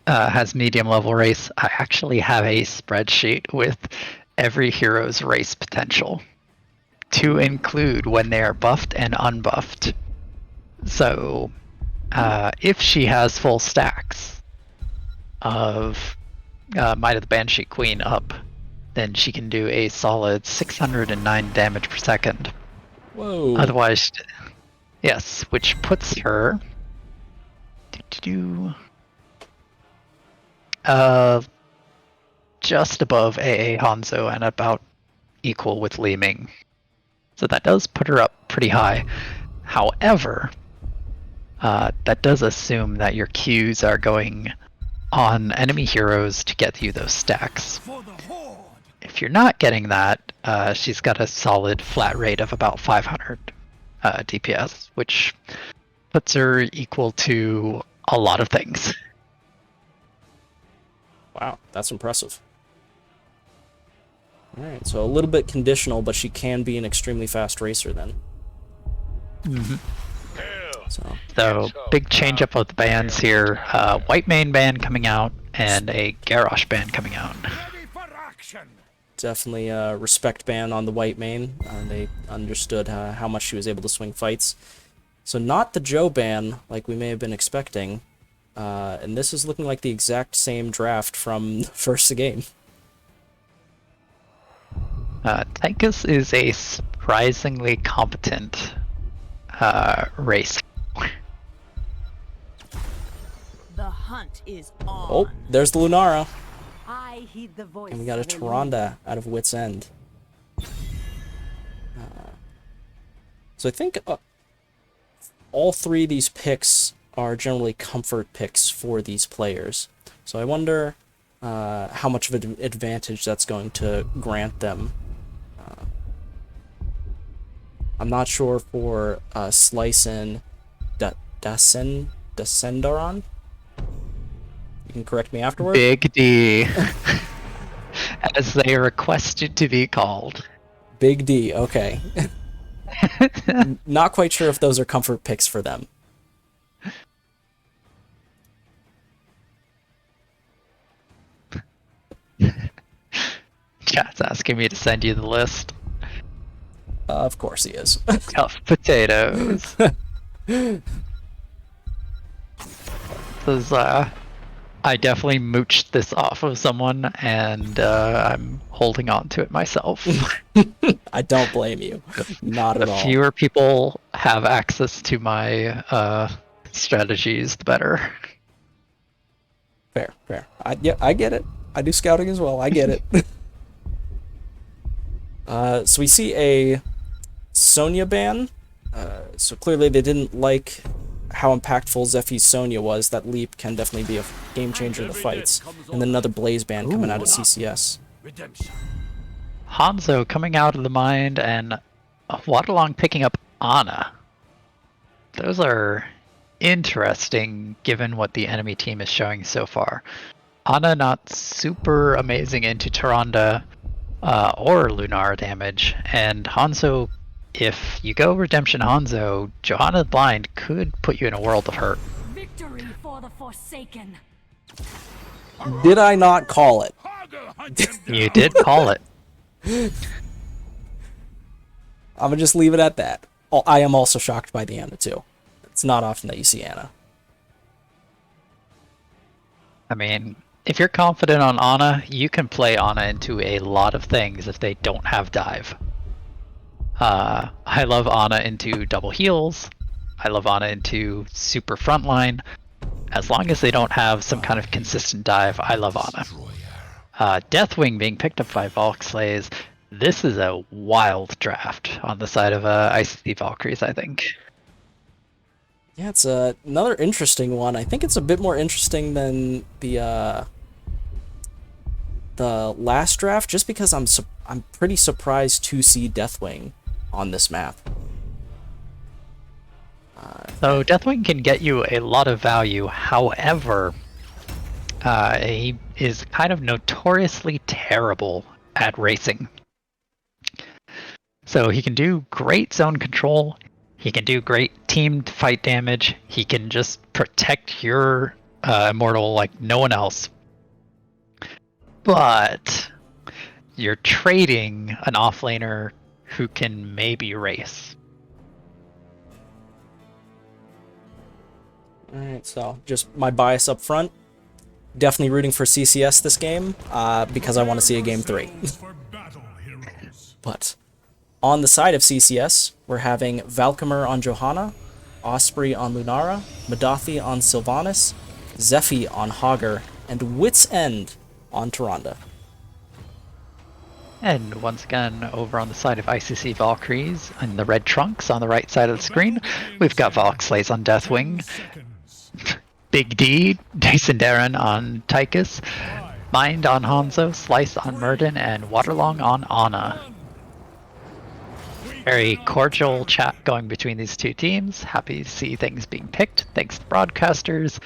has medium level race. I actually have a spreadsheet with every hero's race potential to include when they are buffed and unbuffed. So if she has full stacks of Might of the Banshee Queen up, then she can do a solid 609 damage per second. Whoa. Otherwise, yes, which puts her just above AA Hanzo and about equal with Li Ming. So that does put her up pretty high. However, that does assume that your Qs are going on enemy heroes to get you those stacks. If you're not getting that, she's got a solid flat rate of about 500 DPS, which puts her equal to a lot of things. Wow, that's impressive. Alright, so a little bit conditional, but she can be an extremely fast racer then. Mm-hmm. So big change up of the bans here. White main ban coming out and a Garrosh ban coming out. definitely a respect ban on the white main. They understood how much she was able to swing fights. So not the Joe ban like we may have been expecting. And this is looking like the exact same draft from the first game. Tychus is a surprisingly competent race. The hunt is on. Oh, there's the Lunara. I heed the voice. And we got a Tyrande out of Wit's End. So I think all three of these picks are generally comfort picks for these players. So I wonder how much of an advantage that's going to grant them. I'm not sure for Slice and Descendaron. You can correct me afterward. Big D, as they requested to be called. Big D, okay. Not quite sure if those are comfort picks for them. Chat's asking me to send you the list. Of course he is. Tough potatoes. This, I definitely mooched this off of someone, and I'm holding on to it myself. I don't blame you. Not at all. The fewer people have access to my strategies, the better. Fair, fair. I get it. I do scouting as well. I get it. So we see a Sonya ban. So clearly they didn't like how impactful Zephy's Sonya was. That leap can definitely be a game changer in the fights. And then another Blaze ban coming out of CCS. Hanzo coming out of the mind and Waterlong picking up Ana. Those are interesting given what the enemy team is showing so far. Ana not super amazing into Tyrande or Lunar damage, and Hanzo, if you go Redemption Hanzo, Johanna Blind could put you in a world of hurt. Victory for the Forsaken. Did I not call it? You did call it. I'm gonna just leave it at that. I am also shocked by the Ana too. It's not often that you see Ana. I mean, if you're confident on Ana, you can play Ana into a lot of things if they don't have dive. I love Ana into double heals. I love Ana into super frontline. As long as they don't have some kind of consistent dive, I love Ana. Deathwing being picked up by Valkyries. This is a wild draft on the side of ICC Valkyries, I think. Yeah, it's another interesting one. I think it's a bit more interesting than the last draft, just because I'm pretty surprised to see Deathwing on this map. So Deathwing can get you a lot of value. However, he is kind of notoriously terrible at racing. So he can do great zone control. He can do great teamed fight damage. He can just protect your Immortal like no one else. But you're trading an offlaner who can maybe race. Alright, so just my bias up front. Definitely rooting for CCS this game, because I want to see a game 3. But on the side of CCS, we're having Valkymer on Johanna, Osprey on Lunara, Madathi on Sylvanas, Zephy on Hogger, and Wit's End on Tyrande. And once again, over on the side of ICC Valkyries, in the red trunks on the right side of the screen, we've got Valkyslays on Deathwing, Big D, Dason Darren on Tychus, Mind on Hanzo, Slice on Murden, and Waterlong on Ana. Very cordial chat going between these two teams. Happy to see things being picked. Thanks to broadcasters.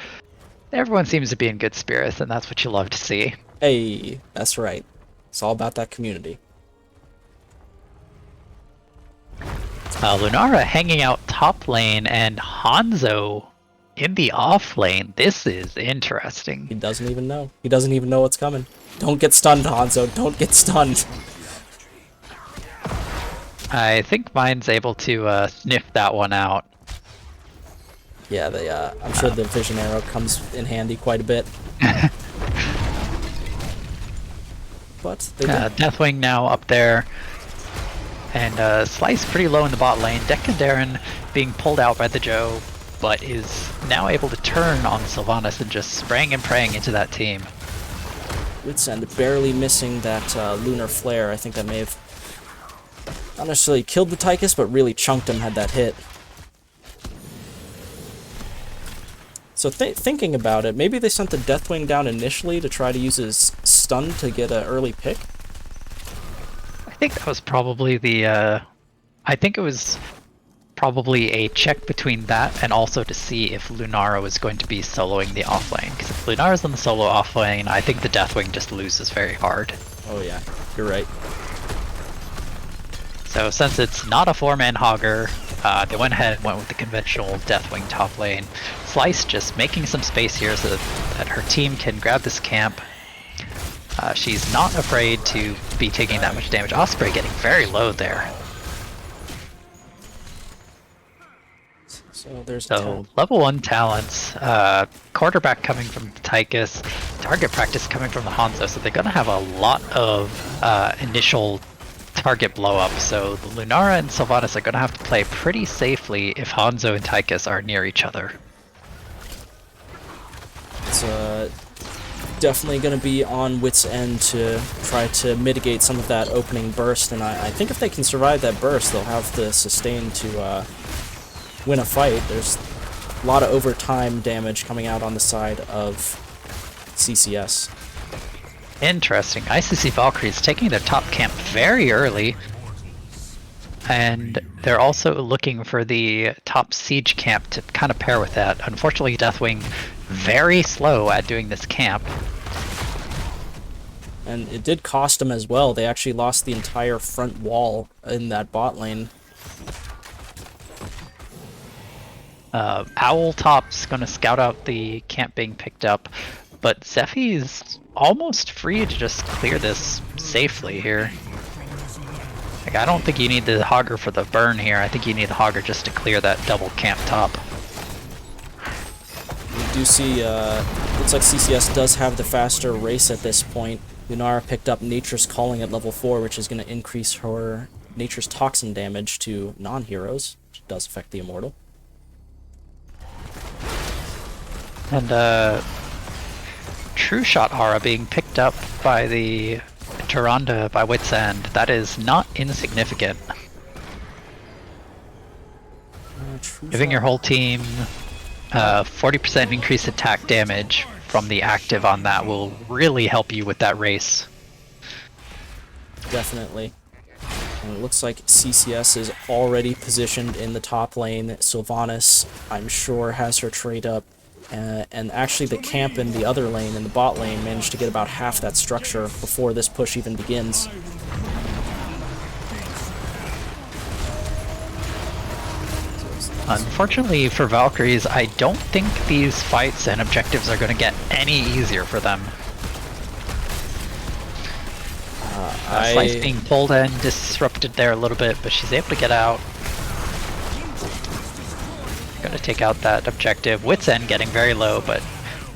Everyone seems to be in good spirits, and that's what you love to see. Hey, that's right. It's all about that community. Lunara hanging out top lane, and Hanzo in the off lane. This is interesting. He doesn't even know. He doesn't even know what's coming. Don't get stunned, Hanzo. Don't get stunned. I think mine's able to sniff that one out. Yeah, I'm sure the vision arrow comes in handy quite a bit. But they did. Deathwing now up there. And Slice pretty low in the bot lane. Darren being pulled out by the Joe, but is now able to turn on Sylvanas and just spraying and praying into that team. Wit's End barely missing that lunar flare. I think that may have not necessarily killed the Tychus, but really chunked him had that hit. So thinking about it, maybe they sent the Deathwing down initially to try to use his stun to get an early pick? I think that was probably the... I think it was probably a check between that and also to see if Lunara was going to be soloing the offlane. Because if Lunara's on the solo offlane, I think the Deathwing just loses very hard. Oh yeah, you're right. So since it's not a 4-man Hogger, they went ahead and went with the conventional Deathwing top lane. Slice just making some space here so that her team can grab this camp. She's not afraid to be taking that much damage. Osprey getting very low there. So there's level 1 talents, quarterback coming from Tychus, target practice coming from the Hanzo, so they're going to have a lot of initial target blow up, so the Lunara and Sylvanas are going to have to play pretty safely if Hanzo and Tychus are near each other. It's definitely going to be on Wit's End to try to mitigate some of that opening burst, and I think if they can survive that burst, they'll have the sustain to win a fight. There's a lot of overtime damage coming out on the side of CCS. Interesting. ICC Valkyries taking their top camp very early, and they're also looking for the top siege camp to kind of pair with that. Unfortunately, Deathwing very slow at doing this camp. And it did cost them as well. They actually lost the entire front wall in that bot lane. Owl Top's going to scout out the camp being picked up, but Zephy's almost free to just clear this safely here. Like, I don't think you need the Hogger for the burn here. I think you need the Hogger just to clear that double camp top. We do see, looks like CCS does have the faster race at this point. Lunara picked up Nature's Calling at level 4, which is going to increase her Nature's Toxin damage to non-heroes, which does affect the Immortal. And True Shot Aura being picked up by the Tyrande by Wit's End. That is not insignificant. Giving your whole team 40% increased attack damage from the active on that will really help you with that race. Definitely. And it looks like CCS is already positioned in the top lane. Sylvanas, I'm sure, has her trade up. And actually the camp in the other lane, in the bot lane, managed to get about half that structure before this push even begins. Unfortunately for Valkyries, I don't think these fights and objectives are going to get any easier for them. Slice being pulled in, disrupted there a little bit, but she's able to get out. Gonna take out that objective. Wit's End getting very low, but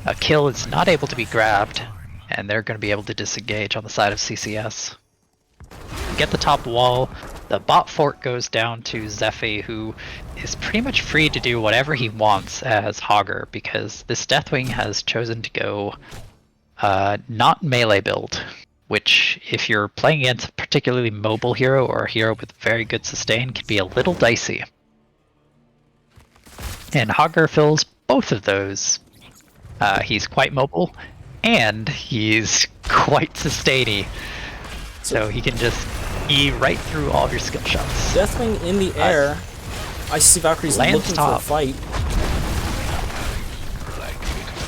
a kill is not able to be grabbed, and they're going to be able to disengage on the side of CCS. Get the top wall. The bot fort goes down to Zephy, who is pretty much free to do whatever he wants as Hogger, because this Deathwing has chosen to go not melee build, which if you're playing against a particularly mobile hero or a hero with very good sustain can be a little dicey. And Hogger fills both of those. He's quite mobile, and he's quite sustainy. So he can just E right through all of your skill shots. Deathwing in the air. ICC Valkyries looking top. for a fight.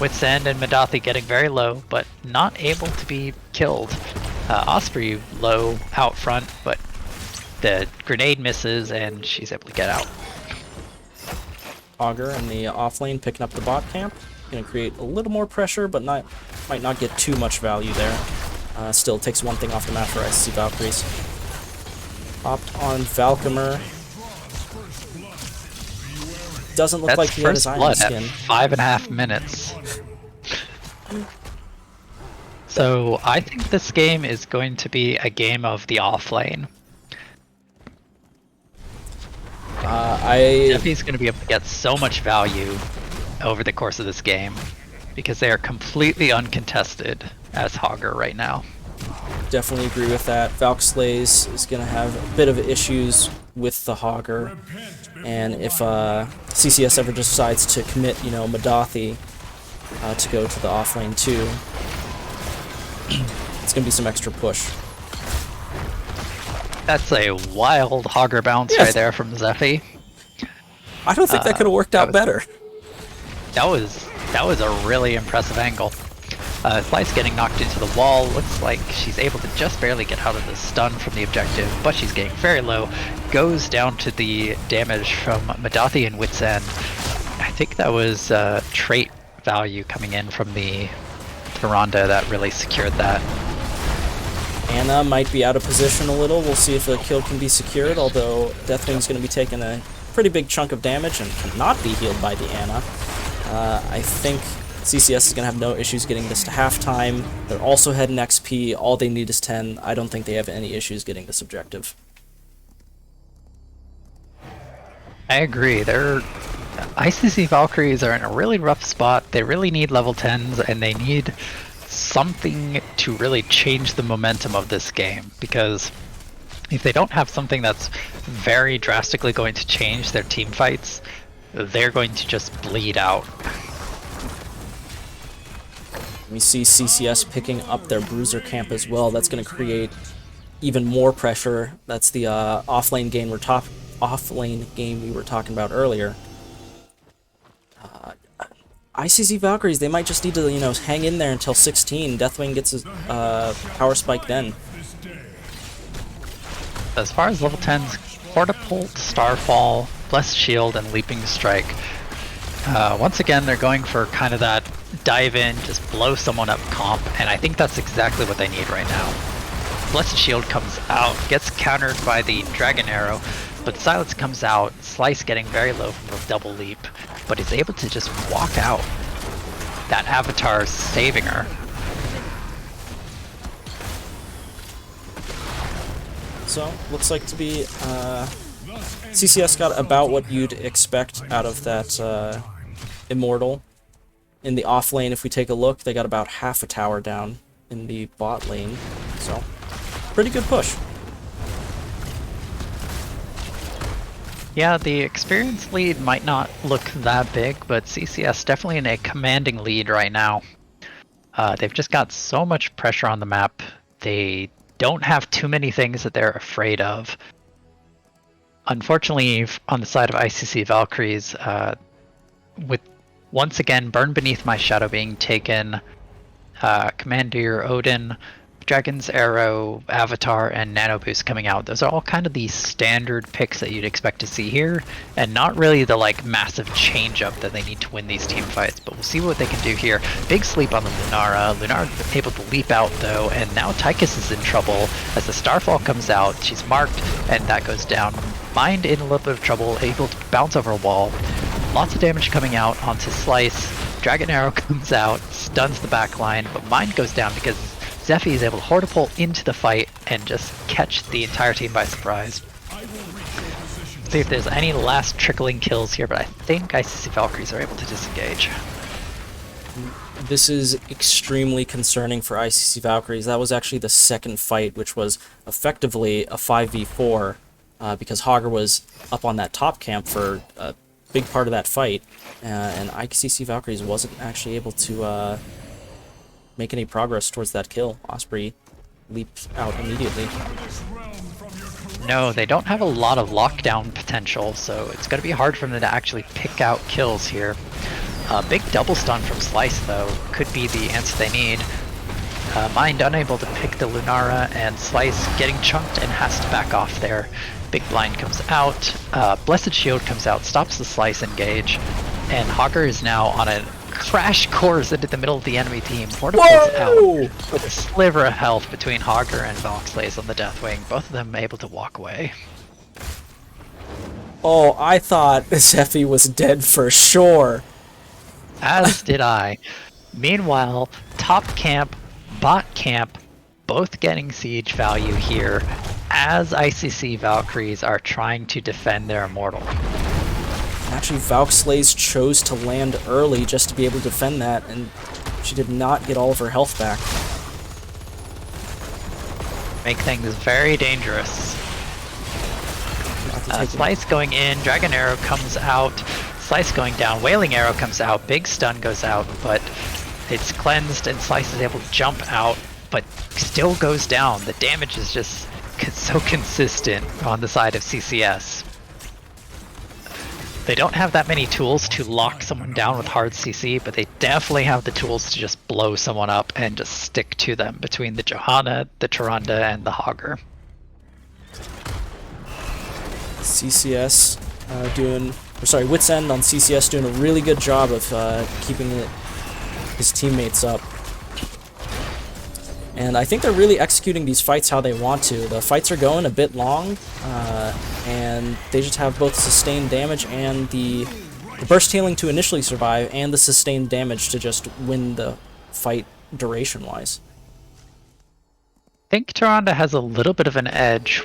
Wit's End and Madathi getting very low, but not able to be killed. Osprey low out front, but the grenade misses and she's able to get out. Augur in the off lane picking up the bot camp. Gonna create a little more pressure, but might not get too much value there. Still takes one thing off the map for ICC Valkyries. Hopped on Valkymer. Doesn't look like he had his iron skin. 5.5 minutes. So I think this game is going to be a game of the off lane. Zephy's going to be able to get so much value over the course of this game because they are completely uncontested as Hogger right now. Definitely agree with that. Valkslays is going to have a bit of issues with the Hogger, and if CCS ever decides to commit, Madathi to go to the offlane too, it's going to be some extra push. That's a wild Hogger bounce right there from Zephy. I don't think that could have worked out better. That was a really impressive angle. Slice getting knocked into the wall. Looks like she's able to just barely get out of the stun from the objective, but she's getting very low. Goes down to the damage from Madathi and Wit's End. I think that was trait value coming in from the Tyrande that really secured that. Anna might be out of position a little. We'll see if the kill can be secured, although Deathwing's going to be taking a pretty big chunk of damage and cannot be healed by the Anna. I think CCS is going to have no issues getting this to halftime. They're also heading XP. All they need is 10. I don't think they have any issues getting this objective. I agree. ICC Valkyries are in a really rough spot. They really need level 10s, and they need something to really change the momentum of this game, because if they don't have something that's very drastically going to change their team fights, they're going to just bleed out. We see CCS picking up their Bruiser camp as well. That's going to create even more pressure. That's the offlane game we're off-lane game we were talking about earlier. ICC Valkyries, they might just need to, you know, hang in there until 16. Deathwing gets his power spike then. As far as level 10s, Hortipult, Starfall, Blessed Shield, and Leaping Strike. Once again, they're going for kind of that dive in, just blow someone up comp, and I think that's exactly what they need right now. Blessed Shield comes out, gets countered by the Dragon Arrow, but Silence comes out, Slice getting very low from the double leap, but is able to just walk out. That Avatar saving her. So, looks like to be, CCS got about what you'd expect out of that, Immortal. In the off lane, if we take a look, they got about half a tower down in the bot lane. So, pretty good push. Yeah, the experience lead might not look that big, but CCS definitely in a commanding lead right now. They've just got so much pressure on the map. They don't have too many things that they're afraid of. Unfortunately, on the side of ICC Valkyries, with once again Burn Beneath My Shadow being taken, Commander Odin, Dragon's Arrow, Avatar, and Nano Boost coming out. Those are all kind of the standard picks that you'd expect to see here, and not really the like massive change up that they need to win these team fights, but we'll see what they can do here. Big sleep on the Lunara. Lunara able to leap out though, and now Tychus is in trouble as the Starfall comes out. She's marked, and that goes down. Mind in a little bit of trouble, able to bounce over a wall. Lots of damage coming out onto Slice. Dragon Arrow comes out, stuns the backline, but Mind goes down because Zephy is able to Hortipult into the fight and just catch the entire team by surprise. See if there's any last trickling kills here, but I think ICC Valkyries are able to disengage. This is extremely concerning for ICC Valkyries. That was actually the second fight, which was effectively a 5v4, because Hogger was up on that top camp for a big part of that fight, and ICC Valkyries wasn't actually able to make any progress towards that kill. Osprey leaped out immediately. No, they don't have a lot of lockdown potential, so it's going to be hard for them to actually pick out kills here. Big double stun from Slice, though, could be the answer they need. Mind unable to pick the Lunara, and Slice getting chunked and has to back off there. Big Blind comes out, Blessed Shield comes out, stops the Slice engage, and Hogger is now on a crash course into the middle of the enemy team. Hortipult's out with a sliver of health between Hogger and Valkyries on the Deathwing, both of them able to walk away. Oh, I thought Zephy was dead for sure. As did I. Meanwhile, top camp, bot camp, both getting siege value here as ICC Valkyries are trying to defend their Immortal. Actually, Valkyslays chose to land early just to be able to defend that, and she did not get all of her health back. Make things very dangerous. Slice going in, Dragon Arrow comes out, Slice going down, Wailing Arrow comes out, big stun goes out, but it's cleansed and Slice is able to jump out, but still goes down. The damage is just so consistent on the side of CCS. They don't have that many tools to lock someone down with hard CC, but they definitely have the tools to just blow someone up and just stick to them between the Johanna, the Tyrande, and the Hogger. Wits End on CCS doing a really good job of keeping his teammates up. And I think they're really executing these fights how they want to. The fights are going a bit long, and they just have both sustained damage and the burst healing to initially survive, and the sustained damage to just win the fight duration-wise. I think Tyrande has a little bit of an edge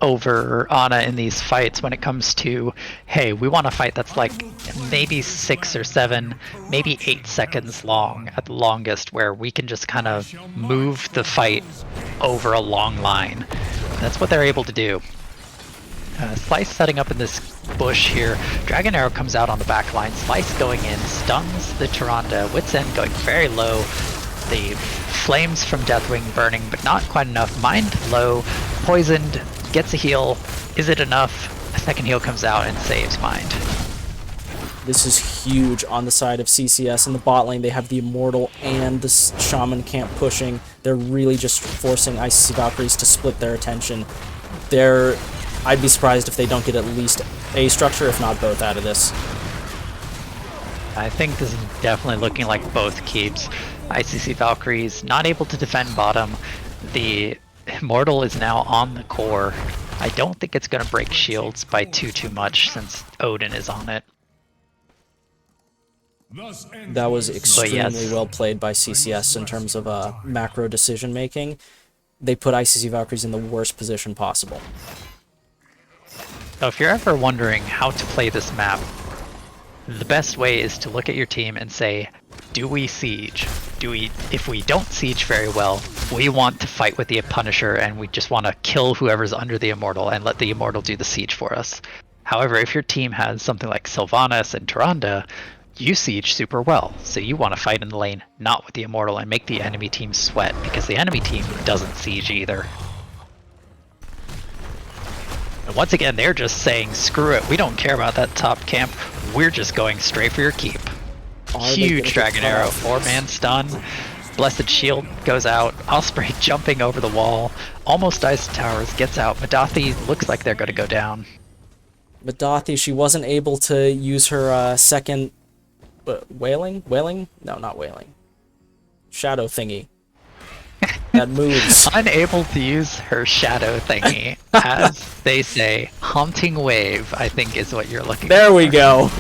over Ana in these fights when it comes to, hey, we want a fight that's like maybe 6 or 7, maybe 8 seconds long at the longest, where we can just kind of move the fight over a long line. That's what they're able to do. Slice setting up in this bush here. Dragon Arrow comes out on the back line. Slice going in, stuns the Tyrande. Wits End going very low. The flames from Deathwing burning, but not quite enough. Mind low, poisoned, gets a heal. Is it enough? Second heal comes out and saves Mind. This is huge on the side of CCS. In the bot lane, they have the Immortal and the Shaman camp pushing. They're really just forcing ICC Valkyries to split their attention. I'd be surprised if they don't get at least a structure, if not both, out of this. I think this is definitely looking like both keeps. ICC Valkyries not able to defend bottom. The Immortal is now on the core. I don't think it's going to break shields by too much since Odin is on it. That was extremely well played by CCS in terms of macro decision making. They put ICC Valkyries in the worst position possible. So if you're ever wondering how to play this map, the best way is to look at your team and say, do we siege? If we don't siege very well, we want to fight with the Punisher and we just want to kill whoever's under the Immortal and let the Immortal do the siege for us. However, if your team has something like Sylvanas and Tyrande, you siege super well, so you want to fight in the lane, not with the Immortal, and make the enemy team sweat, because the enemy team doesn't siege either. And once again, they're just saying, screw it, we don't care about that top camp, we're just going straight for your keep. Huge Dragon Arrow, 4-man stun, Blessed Shield goes out, Osprey jumping over the wall, almost dies to towers, gets out, Madathi looks like they're going to go down. Madathi, she wasn't able to use her second... Wailing? No, not wailing. Shadow thingy. That moves. Unable to use her shadow thingy. As they say, haunting wave, I think is what you're looking for. There we go.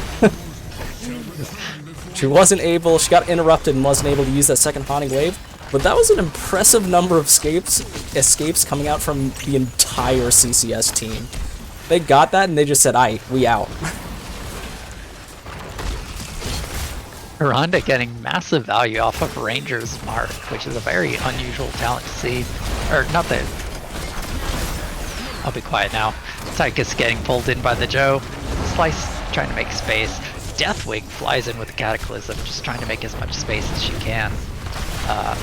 She wasn't able, she got interrupted and wasn't able to use that second haunting wave, but that was an impressive number of escapes coming out from the entire CCS team. They got that and they just said, "Aight, we out." Tyrande getting massive value off of Ranger's Mark, which is a very unusual talent to see. Or, not that... I'll be quiet now. Tychus getting pulled in by the Joe. Slice trying to make space. Deathwing flies in with a Cataclysm, just trying to make as much space as she can.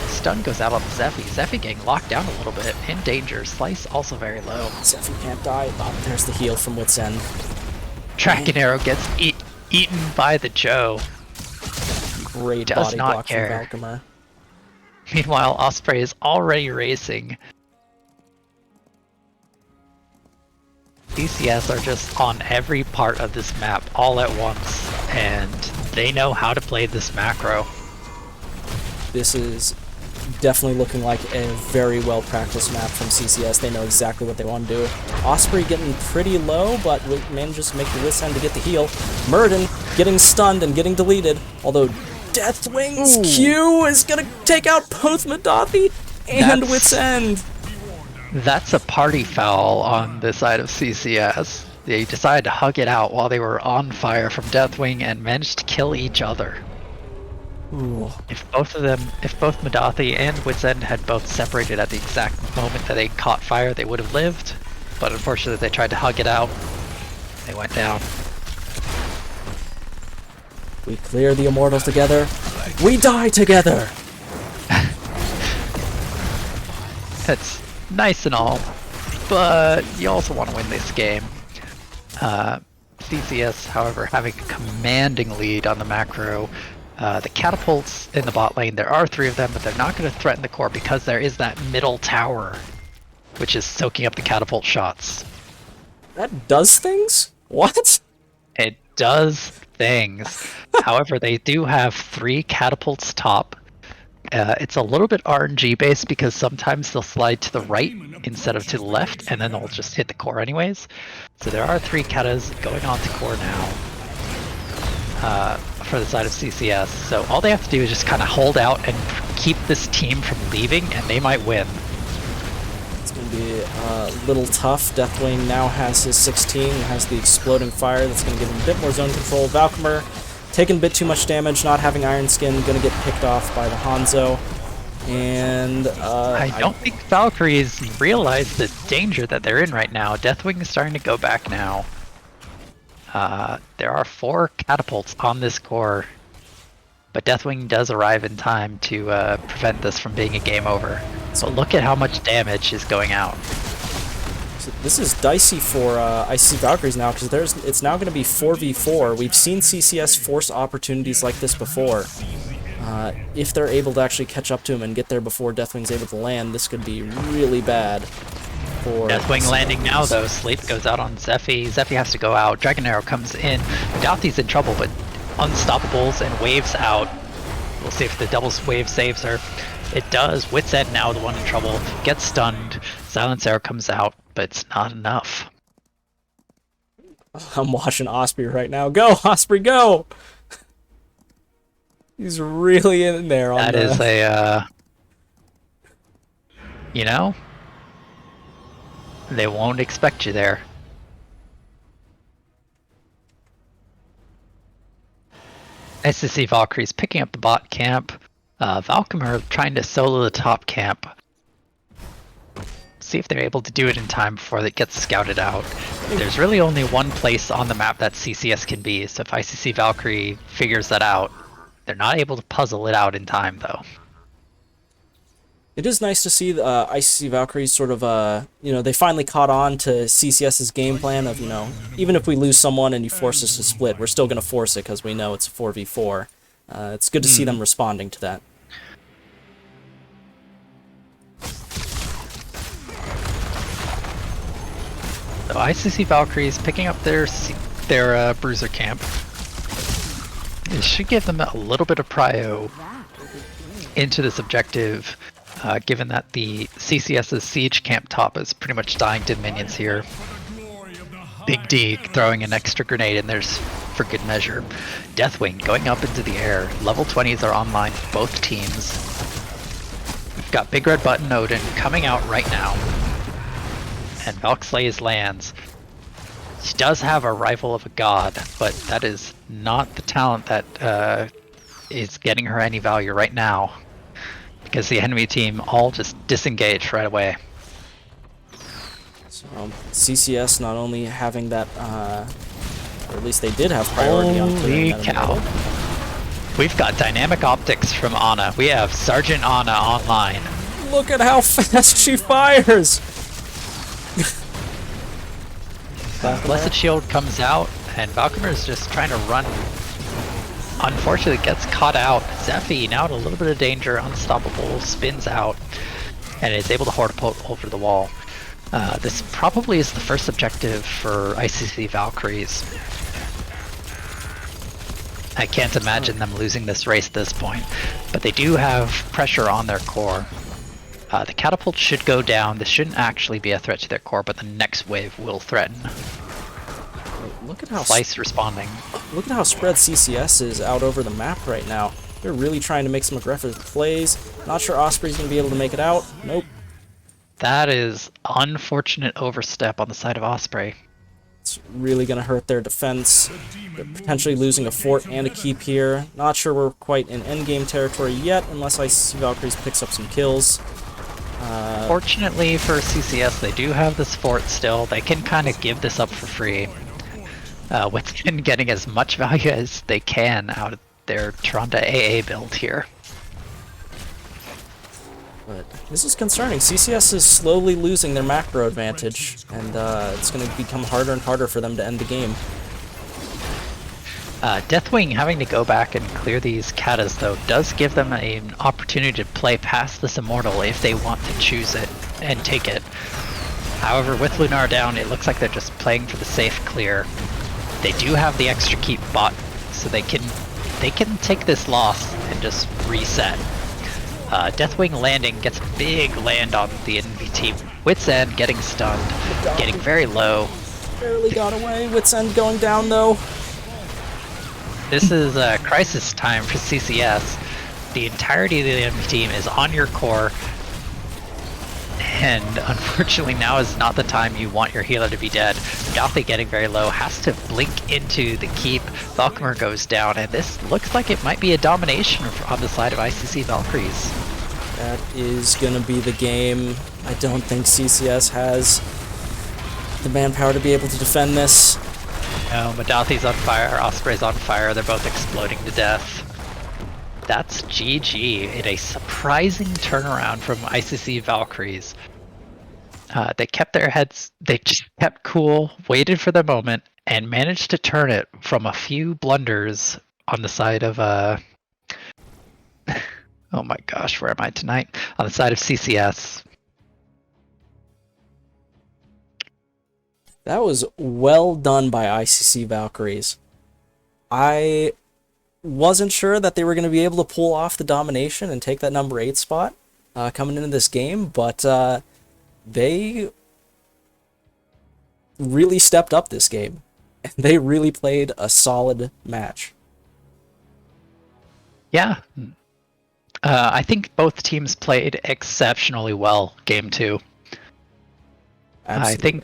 Stun goes out on Zephy. Zephy getting locked down a little bit, in danger. Slice also very low. Zephy can't die. Oh, there's the heal from Wit's End. Dragon Arrow gets eaten by the Joe. Great Does body not block care. from Valkymer. Meanwhile, Osprey is already racing. DCS are just on every part of this map all at once, and they know how to play this macro. This is definitely looking like a very well practiced map from CCS. They know exactly what they want to do. Osprey getting pretty low, but manages to make the Wit's End to get the heal. Murden getting stunned and getting deleted, although Deathwing's Q is gonna take out both Madathi and Wit's End. That's a party foul on the side of CCS. They decided to hug it out while they were on fire from Deathwing and managed to kill each other. Ooh. If both Madathi and Wit's End had both separated at the exact moment that they caught fire, they would have lived. But unfortunately, they tried to hug it out. They went down. We clear the Immortals together. We die together! That's nice and all, but you also want to win this game. CCS, however, having a commanding lead on the macro. The catapults in the bot lane, there are 3 of them, but they're not going to threaten the core because there is that middle tower, which is soaking up the catapult shots. That does things? What? It does things. However, they do have 3 catapults top. It's a little bit RNG based because sometimes they'll slide to the right instead of to the left, and then they'll just hit the core anyways. So there are 3 katas going on to core now for the side of CCS. So all they have to do is just kind of hold out and keep this team from leaving, and they might win. It's going to be a little tough. Deathwing now has his 16, has the exploding fire that's going to give him a bit more zone control. Valkymer taking a bit too much damage, not having Iron Skin, going to get picked off by the Hanzo. And I don't think Valkyries realize the danger that they're in right now. Deathwing is starting to go back now. There are 4 catapults on this core, but Deathwing does arrive in time to prevent this from being a game over. So look at how much damage is going out. So this is dicey for ICC Valkyries now, because it's now going to be 4v4. We've seen CCS force opportunities like this before. If they're able to actually catch up to him and get there before Deathwing's able to land, this could be really bad for Deathwing landing now, though. Sleep goes out on Zephy. Zephy has to go out. Dragon Arrow comes in. Douthy's in trouble, but Unstoppables and Waves out. We'll see if the double wave saves her. It does. Wit's End now, the one in trouble. Gets stunned. Silence Arrow comes out, but it's not enough. I'm watching Osprey right now. Go, Osprey, go! He's really in there on that. That is a, you know, they won't expect you there. ICC Valkyries picking up the bot camp. Valkymer trying to solo the top camp. See if they're able to do it in time before it gets scouted out. There's really only one place on the map that CCS can be, so if ICC Valkyrie figures that out, they're not able to puzzle it out in time, though. It is nice to see the ICC Valkyries sort of, you know, they finally caught on to CCS's game plan of, you know, even if we lose someone and you force us to split, we're still going to force it because we know it's a 4v4. It's good to see them responding to that. So ICC Valkyries picking up their bruiser camp. It should give them a little bit of prio into this objective, given that the CCS's siege camp top is pretty much dying to minions here. Big D throwing an extra grenade in there's for good measure. Deathwing going up into the air. Level 20s are online for both teams. We've got Big Red Button Odin coming out right now. And Valk slays lands. She does have a Rival of a God, but that is not the talent that is getting her any value right now, because the enemy team all just disengaged right away. So CCS not only having that, or at least they did have priority on clearing that. Holy cow. We've got dynamic optics from Ana. We have Sergeant Ana online. Look at how fast she fires! Blessed Shield comes out, and Valkymer is just trying to run. Unfortunately, gets caught out. Zephy now in a little bit of danger. Unstoppable spins out, and is able to hortipult over the wall. This probably is the first objective for ICC Valkyries. I can't imagine them losing this race at this point, but they do have pressure on their core. The catapult should go down. This shouldn't actually be a threat to their core, but the next wave will threaten. Look at how Slice responding. Look at how spread CCS is out over the map right now. They're really trying to make some aggressive plays. Not sure Osprey's going to be able to make it out. Nope. That is unfortunate overstep on the side of Osprey. It's really going to hurt their defense. They're potentially losing a fort and a keep here. Not sure we're quite in endgame territory yet, unless ICC Valkyries picks up some kills. Fortunately for CCS, they do have this fort still. They can kind of give this up for free. With getting as much value as they can out of their Tronda AA build here. But this is concerning. CCS is slowly losing their macro advantage, and it's going to become harder and harder for them to end the game. Deathwing having to go back and clear these katas, though, does give them an opportunity to play past this Immortal if they want to choose it and take it. However, with Lunar down, it looks like they're just playing for the safe clear. They do have the extra keep bot, so they can take this loss and just reset. Deathwing landing gets a big land on the enemy team. Wit's End getting stunned, getting very low. Barely got away. Wit's End going down though. This is a crisis time for CCS. The entirety of the enemy team is on your core, and unfortunately now is not the time you want your healer to be dead. Douthy getting very low, has to blink into the keep. Valkymer goes down, and this looks like it might be a domination on the side of ICC Valkyries. That is going to be the game. I don't think CCS has the manpower to be able to defend this. No, Madathi's on fire, Osprey's on fire, they're both exploding to death. That's GG in a surprising turnaround from ICC Valkyries. They kept their heads, they just kept cool, waited for the moment, and managed to turn it from a few blunders on the side of, oh my gosh, where am I tonight? On the side of CCS. That was well done by ICC Valkyries. I wasn't sure that they were going to be able to pull off the domination and take that number 8 spot coming into this game, but they really stepped up this game. And they really played a solid match. Yeah. I think both teams played exceptionally well game 2. Absolutely.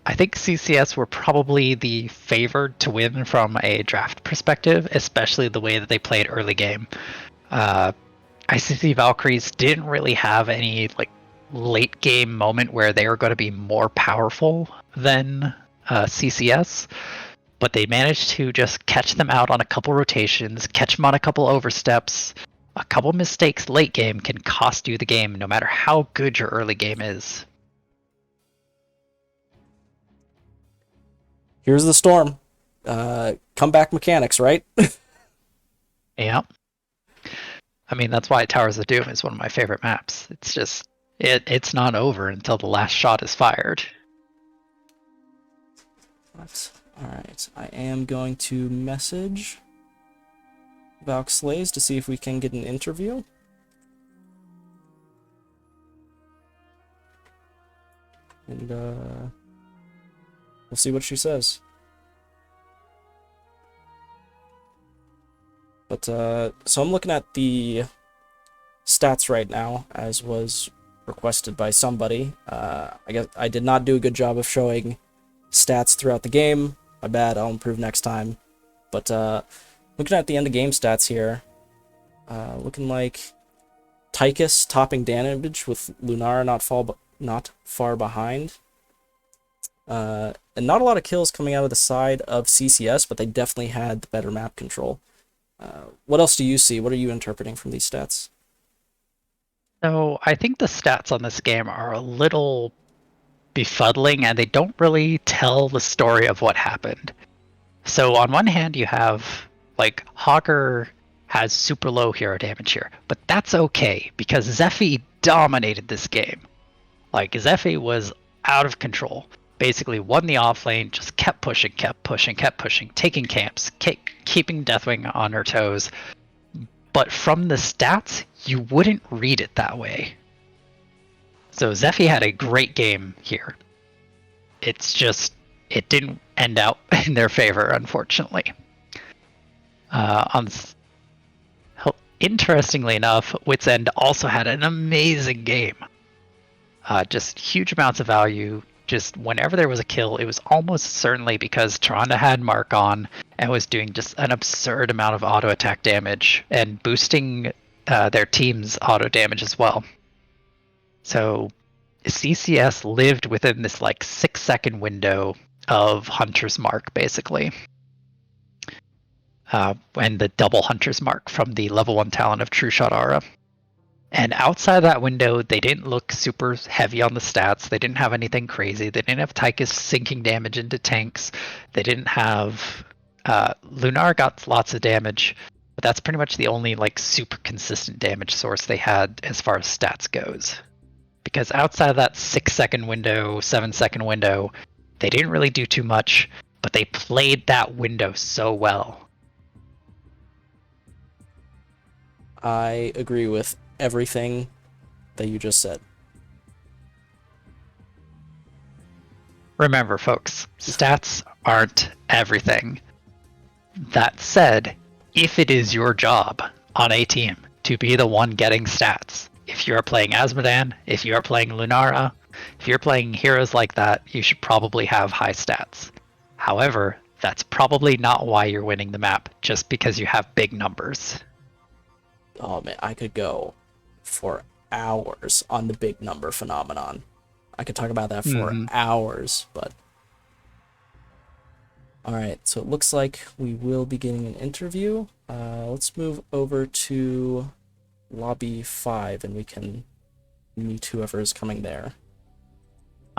I think CCS were probably the favored to win from a draft perspective, especially the way that they played early game. ICC Valkyries didn't really have any like late game moment where they were going to be more powerful than CCS, but they managed to just catch them out on a couple rotations, catch them on a couple oversteps. A couple mistakes late game can cost you the game, no matter how good your early game is. Here's the storm. Comeback mechanics, right? Yeah. I mean, that's why Towers of Doom is one of my favorite maps. It's just, it's not over until the last shot is fired. Alright, I am going to message Valk Slays to see if we can get an interview. And we'll see what she says. But so I'm looking at the stats right now, as was requested by somebody. I guess I did not do a good job of showing stats throughout the game. My bad, I'll improve next time. But looking at the end of game stats here, looking like Tychus topping damage with Lunara not far behind. And not a lot of kills coming out of the side of CCS, but they definitely had the better map control. What else do you see? What are you interpreting from these stats? So I think the stats on this game are a little befuddling, and they don't really tell the story of what happened. So on one hand, you have like Hogger has super low hero damage here, but that's okay because Zephy dominated this game. Like Zephy was out of control. Basically won the off lane, just kept pushing, taking camps, keeping Deathwing on her toes. But from the stats, you wouldn't read it that way. So Zephy had a great game here. It's just, it didn't end out in their favor, unfortunately. Interestingly enough, Wits End also had an amazing game. Just huge amounts of value. Just whenever there was a kill, it was almost certainly because Tyrande had Mark on and was doing just an absurd amount of auto attack damage and boosting their team's auto damage as well. So CCS lived within this like 6-second window of Hunter's Mark, basically. And the double Hunter's Mark from the level 1 talent of True Shot Aura. And outside that window, they didn't look super heavy on the stats. They didn't have anything crazy. They didn't have Tychus sinking damage into tanks. They didn't have... Lunar got lots of damage, but that's pretty much the only like super consistent damage source they had as far as stats goes. Because outside of that 6-second window, 7-second window, they didn't really do too much, but they played that window so well. I agree with everything that you just said. Remember, folks, stats aren't everything. That said, if it is your job on a team to be the one getting stats, if you're playing Asmodan, if you're playing Lunara, if you're playing heroes like that, you should probably have high stats. However, that's probably not why you're winning the map, just because you have big numbers. Oh man, I could go for hours on the big number phenomenon. I could talk about that for hours, but... Alright, so it looks like we will be getting an interview. Let's move over to lobby 5 and we can meet whoever is coming there.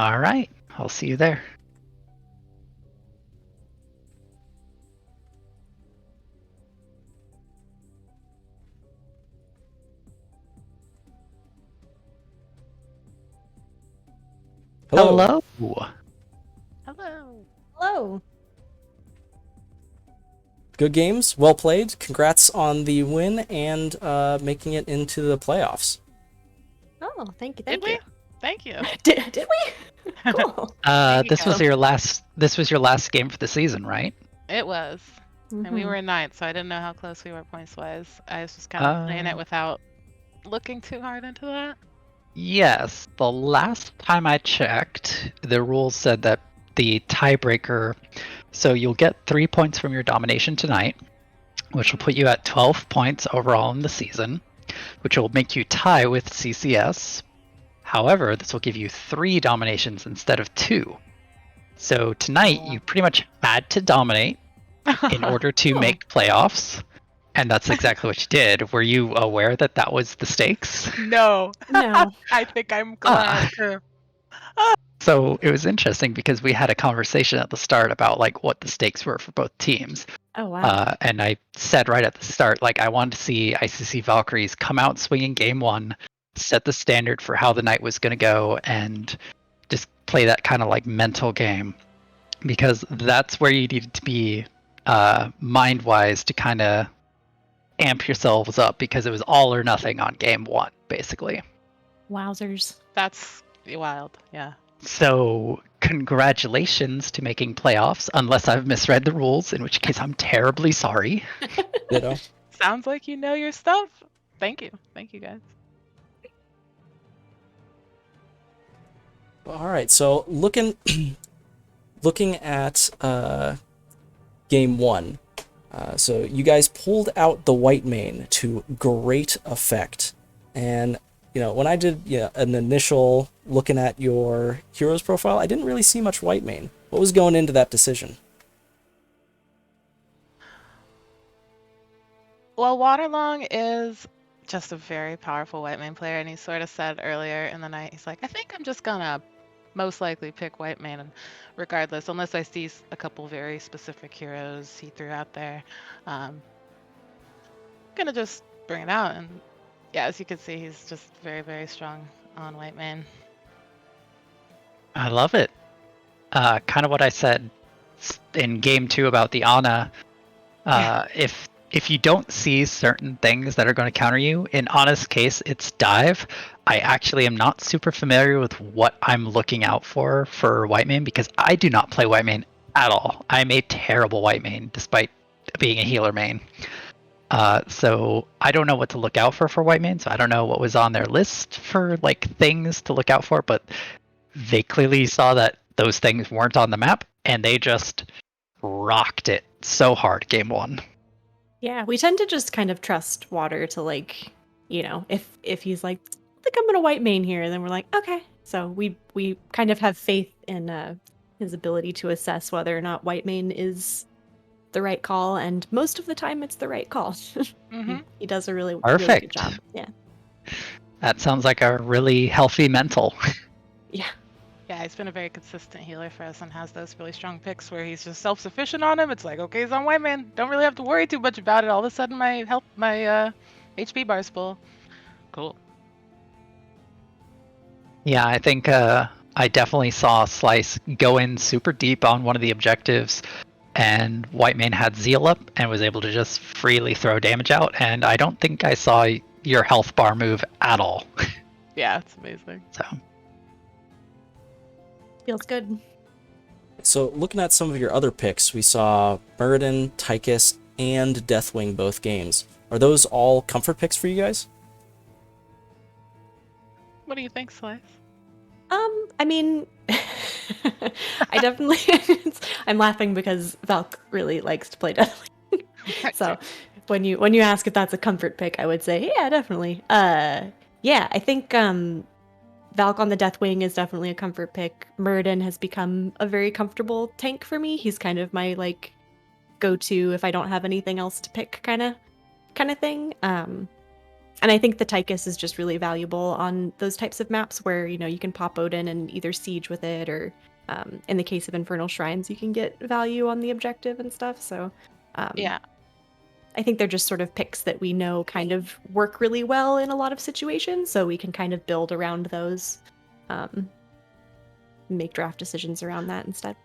All right. I'll see you there. Hello. Hello. Hello. Hello. Good games. Well played. Congrats on the win and making it into the playoffs. Oh, thank you. Did Thank you. we? Thank you. Did we? Cool. There you This was go. your last. This was your last game for the season, right? It was. And we Mhm. were in ninth, so I didn't know how close we were points-wise. I was just kind of playing it without looking too hard into that. Yes. The last time I checked, the rules said that the tiebreaker. So you'll get 3 points from your domination tonight, which will put you at 12 points overall in the season, which will make you tie with CCS. However, this will give you 3 dominations instead of 2. So tonight, Oh. you pretty much had to dominate in order to Oh. make playoffs, and that's exactly what you did. Were you aware that that was the stakes? No. No. I think I'm glad too. So it was interesting because we had a conversation at the start about like what the stakes were for both teams. Oh wow. And I said right at the start, like, I wanted to see ICC Valkyries come out swinging game 1, set the standard for how the night was going to go, and just play that kind of like mental game, because that's where you needed to be mind-wise to kind of amp yourselves up, because it was all or nothing on game 1, basically. Wowzers. That's wild. Yeah. So congratulations to making playoffs, unless I've misread the rules, in which case I'm terribly sorry. Ditto. Sounds like you know your stuff. Thank you. Thank you, guys. All right. So looking at game 1. So you guys pulled out the white mane to great effect, and when I did an initial looking at your hero's profile, I didn't really see much white mane. What was going into that decision? Well, Waterlong is just a very powerful white mane player, and he sort of said earlier in the night, he's like, I think I'm just gonna most likely pick white mane, regardless, unless I see a couple very specific heroes he threw out there. Gonna just bring it out, and yeah, as you can see, he's just very, very strong on white mane. I love it. Kind of what I said in game 2 about the Ana. If you don't see certain things that are going to counter you, in Ana's case, it's dive. I actually am not super familiar with what I'm looking out for white mane, because I do not play white mane at all. I'm a terrible white mane, despite being a healer main. So I don't know what to look out for white mane, so I don't know what was on their list for like things to look out for, but they clearly saw that those things weren't on the map, and they just rocked it so hard game 1. Yeah, we tend to just kind of trust Water to if he's like, I think I'm gonna white mane here, then we're like, okay. So we kind of have faith in his ability to assess whether or not white mane is the right call, and most of the time it's the right call. He does a really good Perfect. job. Yeah. That sounds like a really healthy mental. Yeah. Yeah, he's been a very consistent healer for us and has those really strong picks where he's just self-sufficient on him. It's like, okay, he's on white mane. Don't really have to worry too much about it. All of a sudden, my HP bar's full. Cool. Yeah, I think I definitely saw Slice go in super deep on one of the objectives, and white mane had Zeal up and was able to just freely throw damage out, and I don't think I saw your health bar move at all. Yeah, it's amazing. So Feels good. So looking at some of your other picks, we saw Muradin, Tychus, and Deathwing both games. Are those all comfort picks for you guys? What do you think, Slice? I mean, I definitely. I'm laughing because Valk really likes to play Deathwing. So when you ask if that's a comfort pick, I would say yeah, definitely. Yeah, I think Valk on the Deathwing is definitely a comfort pick. Muradin has become a very comfortable tank for me. He's kind of my like go-to if I don't have anything else to pick kind of thing. And I think the Tychus is just really valuable on those types of maps where, you can pop Odin and either siege with it, or in the case of Infernal Shrines, you can get value on the objective and stuff. So Yeah. I think they're just sort of picks that we know kind of work really well in a lot of situations, so we can kind of build around those, make draft decisions around that instead.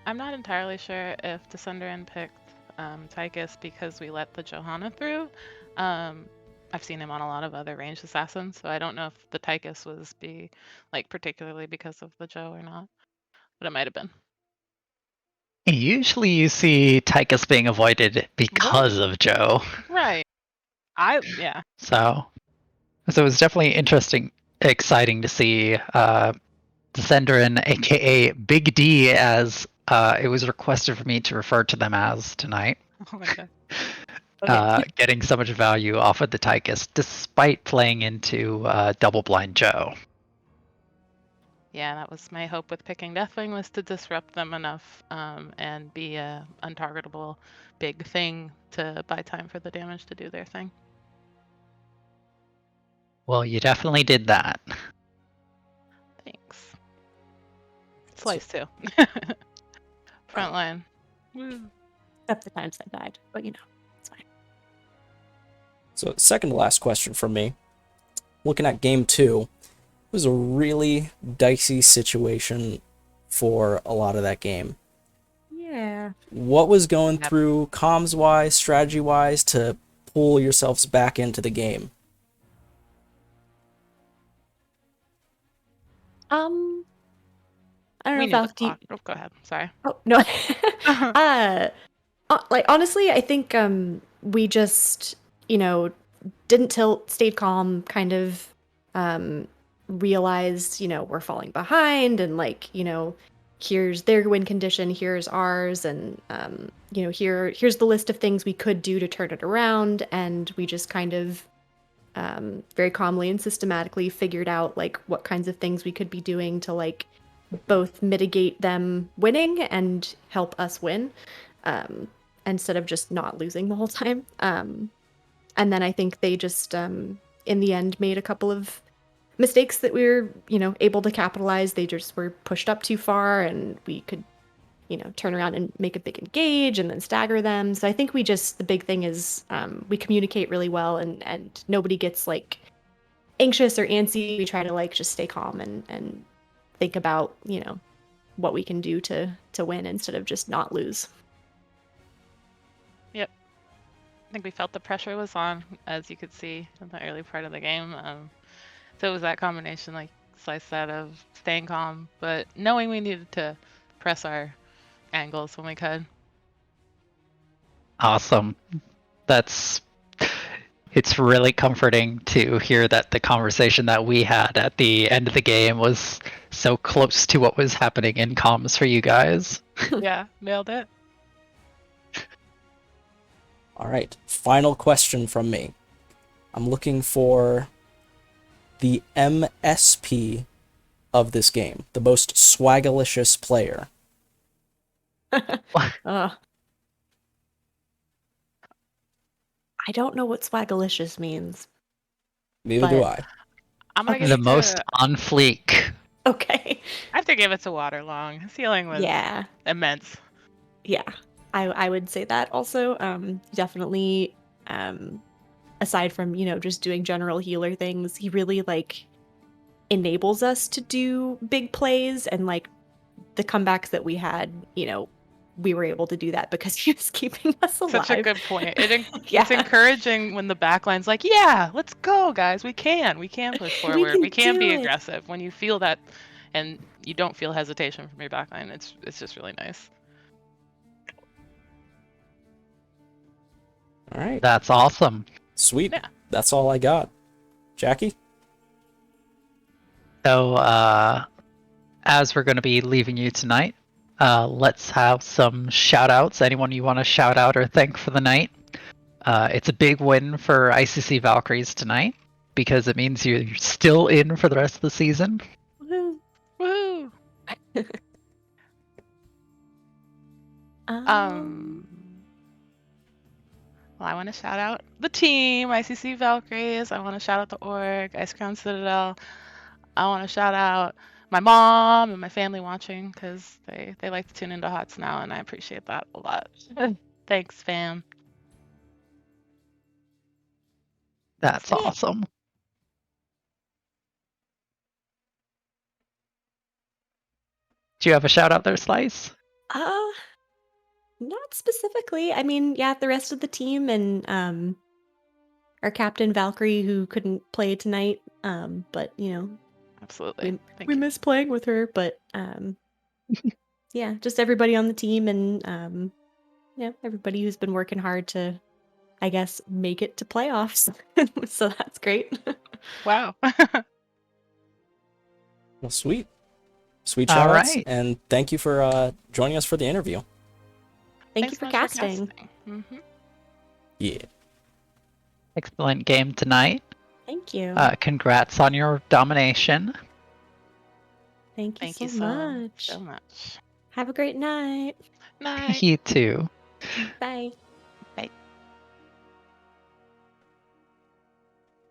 I'm not entirely sure if Descenderin picked Tychus because we let the Johanna through. I've seen him on a lot of other ranged assassins, so I don't know if the Tychus was particularly because of the Joe or not, but it might have been. Usually you see Tychus being avoided because of Joe. Right. Yeah. So it was definitely exciting to see Descenderin, aka Big D, as it was requested for me to refer to them as tonight. Oh my god. Okay. Getting so much value off of the Tychus, despite playing into Double Blind Joe. Yeah, that was my hope with picking Deathwing, was to disrupt them enough and be a untargetable big thing to buy time for the damage to do their thing. Well, you definitely did that. Thanks. Slice too. Frontline. Woo. Except the times I died, but it's fine. So second to last question from me. Looking at game 2, it was a really dicey situation for a lot of that game. Yeah. What was going through comms-wise, strategy-wise, to pull yourselves back into the game? I don't We know, knew Val, oh, go ahead. Sorry. Oh, no. Honestly, I think we just, didn't tilt, stayed calm, kind of realized, we're falling behind, and here's their win condition, here's ours, and here's the list of things we could do to turn it around, and we just kind of very calmly and systematically figured out what kinds of things we could be doing to both mitigate them winning and help us win, instead of just not losing the whole time. And then I think they just, in the end, made a couple of mistakes that we were, able to capitalize. They just were pushed up too far, and we could, turn around and make a big engage and then stagger them. So I think the big thing is we communicate really well, and nobody gets anxious or antsy. We try to just stay calm and think about, what we can do to win instead of just not lose. Yep. I think we felt the pressure was on, as you could see in the early part of the game. So it was that combination, like Slice said, of staying calm, but knowing we needed to press our angles when we could. Awesome. It's really comforting to hear that the conversation that we had at the end of the game was so close to what was happening in comms for you guys. Yeah, nailed it. All right, final question from me. I'm looking for the MSP of this game, the most swagalicious player. I don't know what swagalicious means. Neither do I. I'm gonna give The it most on fleek. Okay. I have to give it to Waterlong. His healing was immense. Yeah, I would say that also. Definitely, aside from just doing general healer things, he really enables us to do big plays, and the comebacks that we had, we were able to do that because he was keeping us alive. Such a good point. It's encouraging when the backline's like, yeah, let's go, guys. We can push forward. We can be aggressive. When you feel that, and you don't feel hesitation from your backline, it's just really nice. All right. That's awesome. Sweet. Yeah. That's all I got. Jackie? So, as we're going to be leaving you tonight, let's have some shout outs. Anyone you want to shout out or thank for the night? It's a big win for ICC Valkyries tonight, because it means you're still in for the rest of the season. Woo! Woo! Well, I want to shout out the team, ICC Valkyries. I want to shout out the org, Ice Crown Citadel. I want to shout out my mom and my family watching because they like to tune into HOTS now, and I appreciate that a lot. Thanks, fam. That's Yeah. awesome. Do you have a shout out there, Slice? Not specifically. I mean, yeah, the rest of the team and our captain Valkyrie who couldn't play tonight. But Absolutely. Thank we you. miss playing with her. But yeah, just everybody on the team and everybody who's been working hard to, I guess, make it to playoffs. So that's great. Wow. Well, sweet. Sweet All shout-outs, right. and thank you for joining us for the interview. Thank you Thanks for so much casting. Mhm. Yeah. Excellent game tonight. Thank you. Congrats on your domination. Thank you Thank so you much. so much. Have a great night. Night. You too. Bye.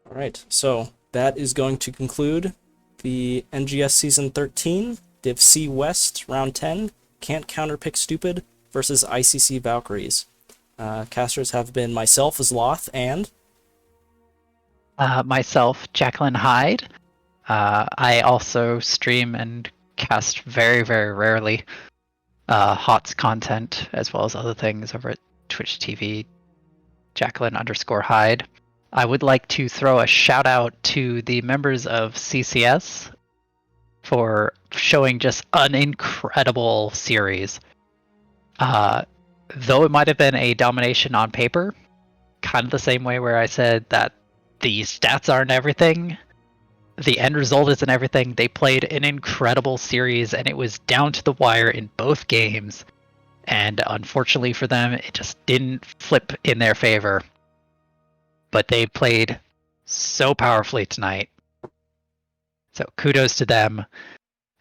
All right, so that is going to conclude the NGS Season 13, Div C West, Round 10, Can't Counterpick Stupid versus ICC Valkyries. Casters have been myself as Loth and... Myself, JacquelineHyde. I also stream and cast very, very rarely HOTS content as well as other things over at Twitch TV, Jacqueline_Hyde. I would like to throw a shout out to the members of CCS for showing just an incredible series. Though it might have been a domination on paper, kind of the same way where I said that the stats aren't everything, the end result isn't everything. They played an incredible series, and it was down to the wire in both games. And unfortunately for them, it just didn't flip in their favor. But they played so powerfully tonight. So kudos to them,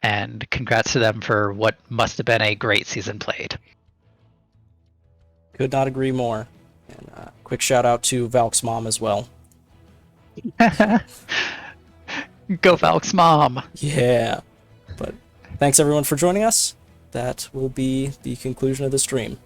and congrats to them for what must have been a great season played. Could not agree more. And quick shout out to Valk's mom as well. Go Valk's mom! Yeah. But thanks everyone for joining us. That will be the conclusion of the stream.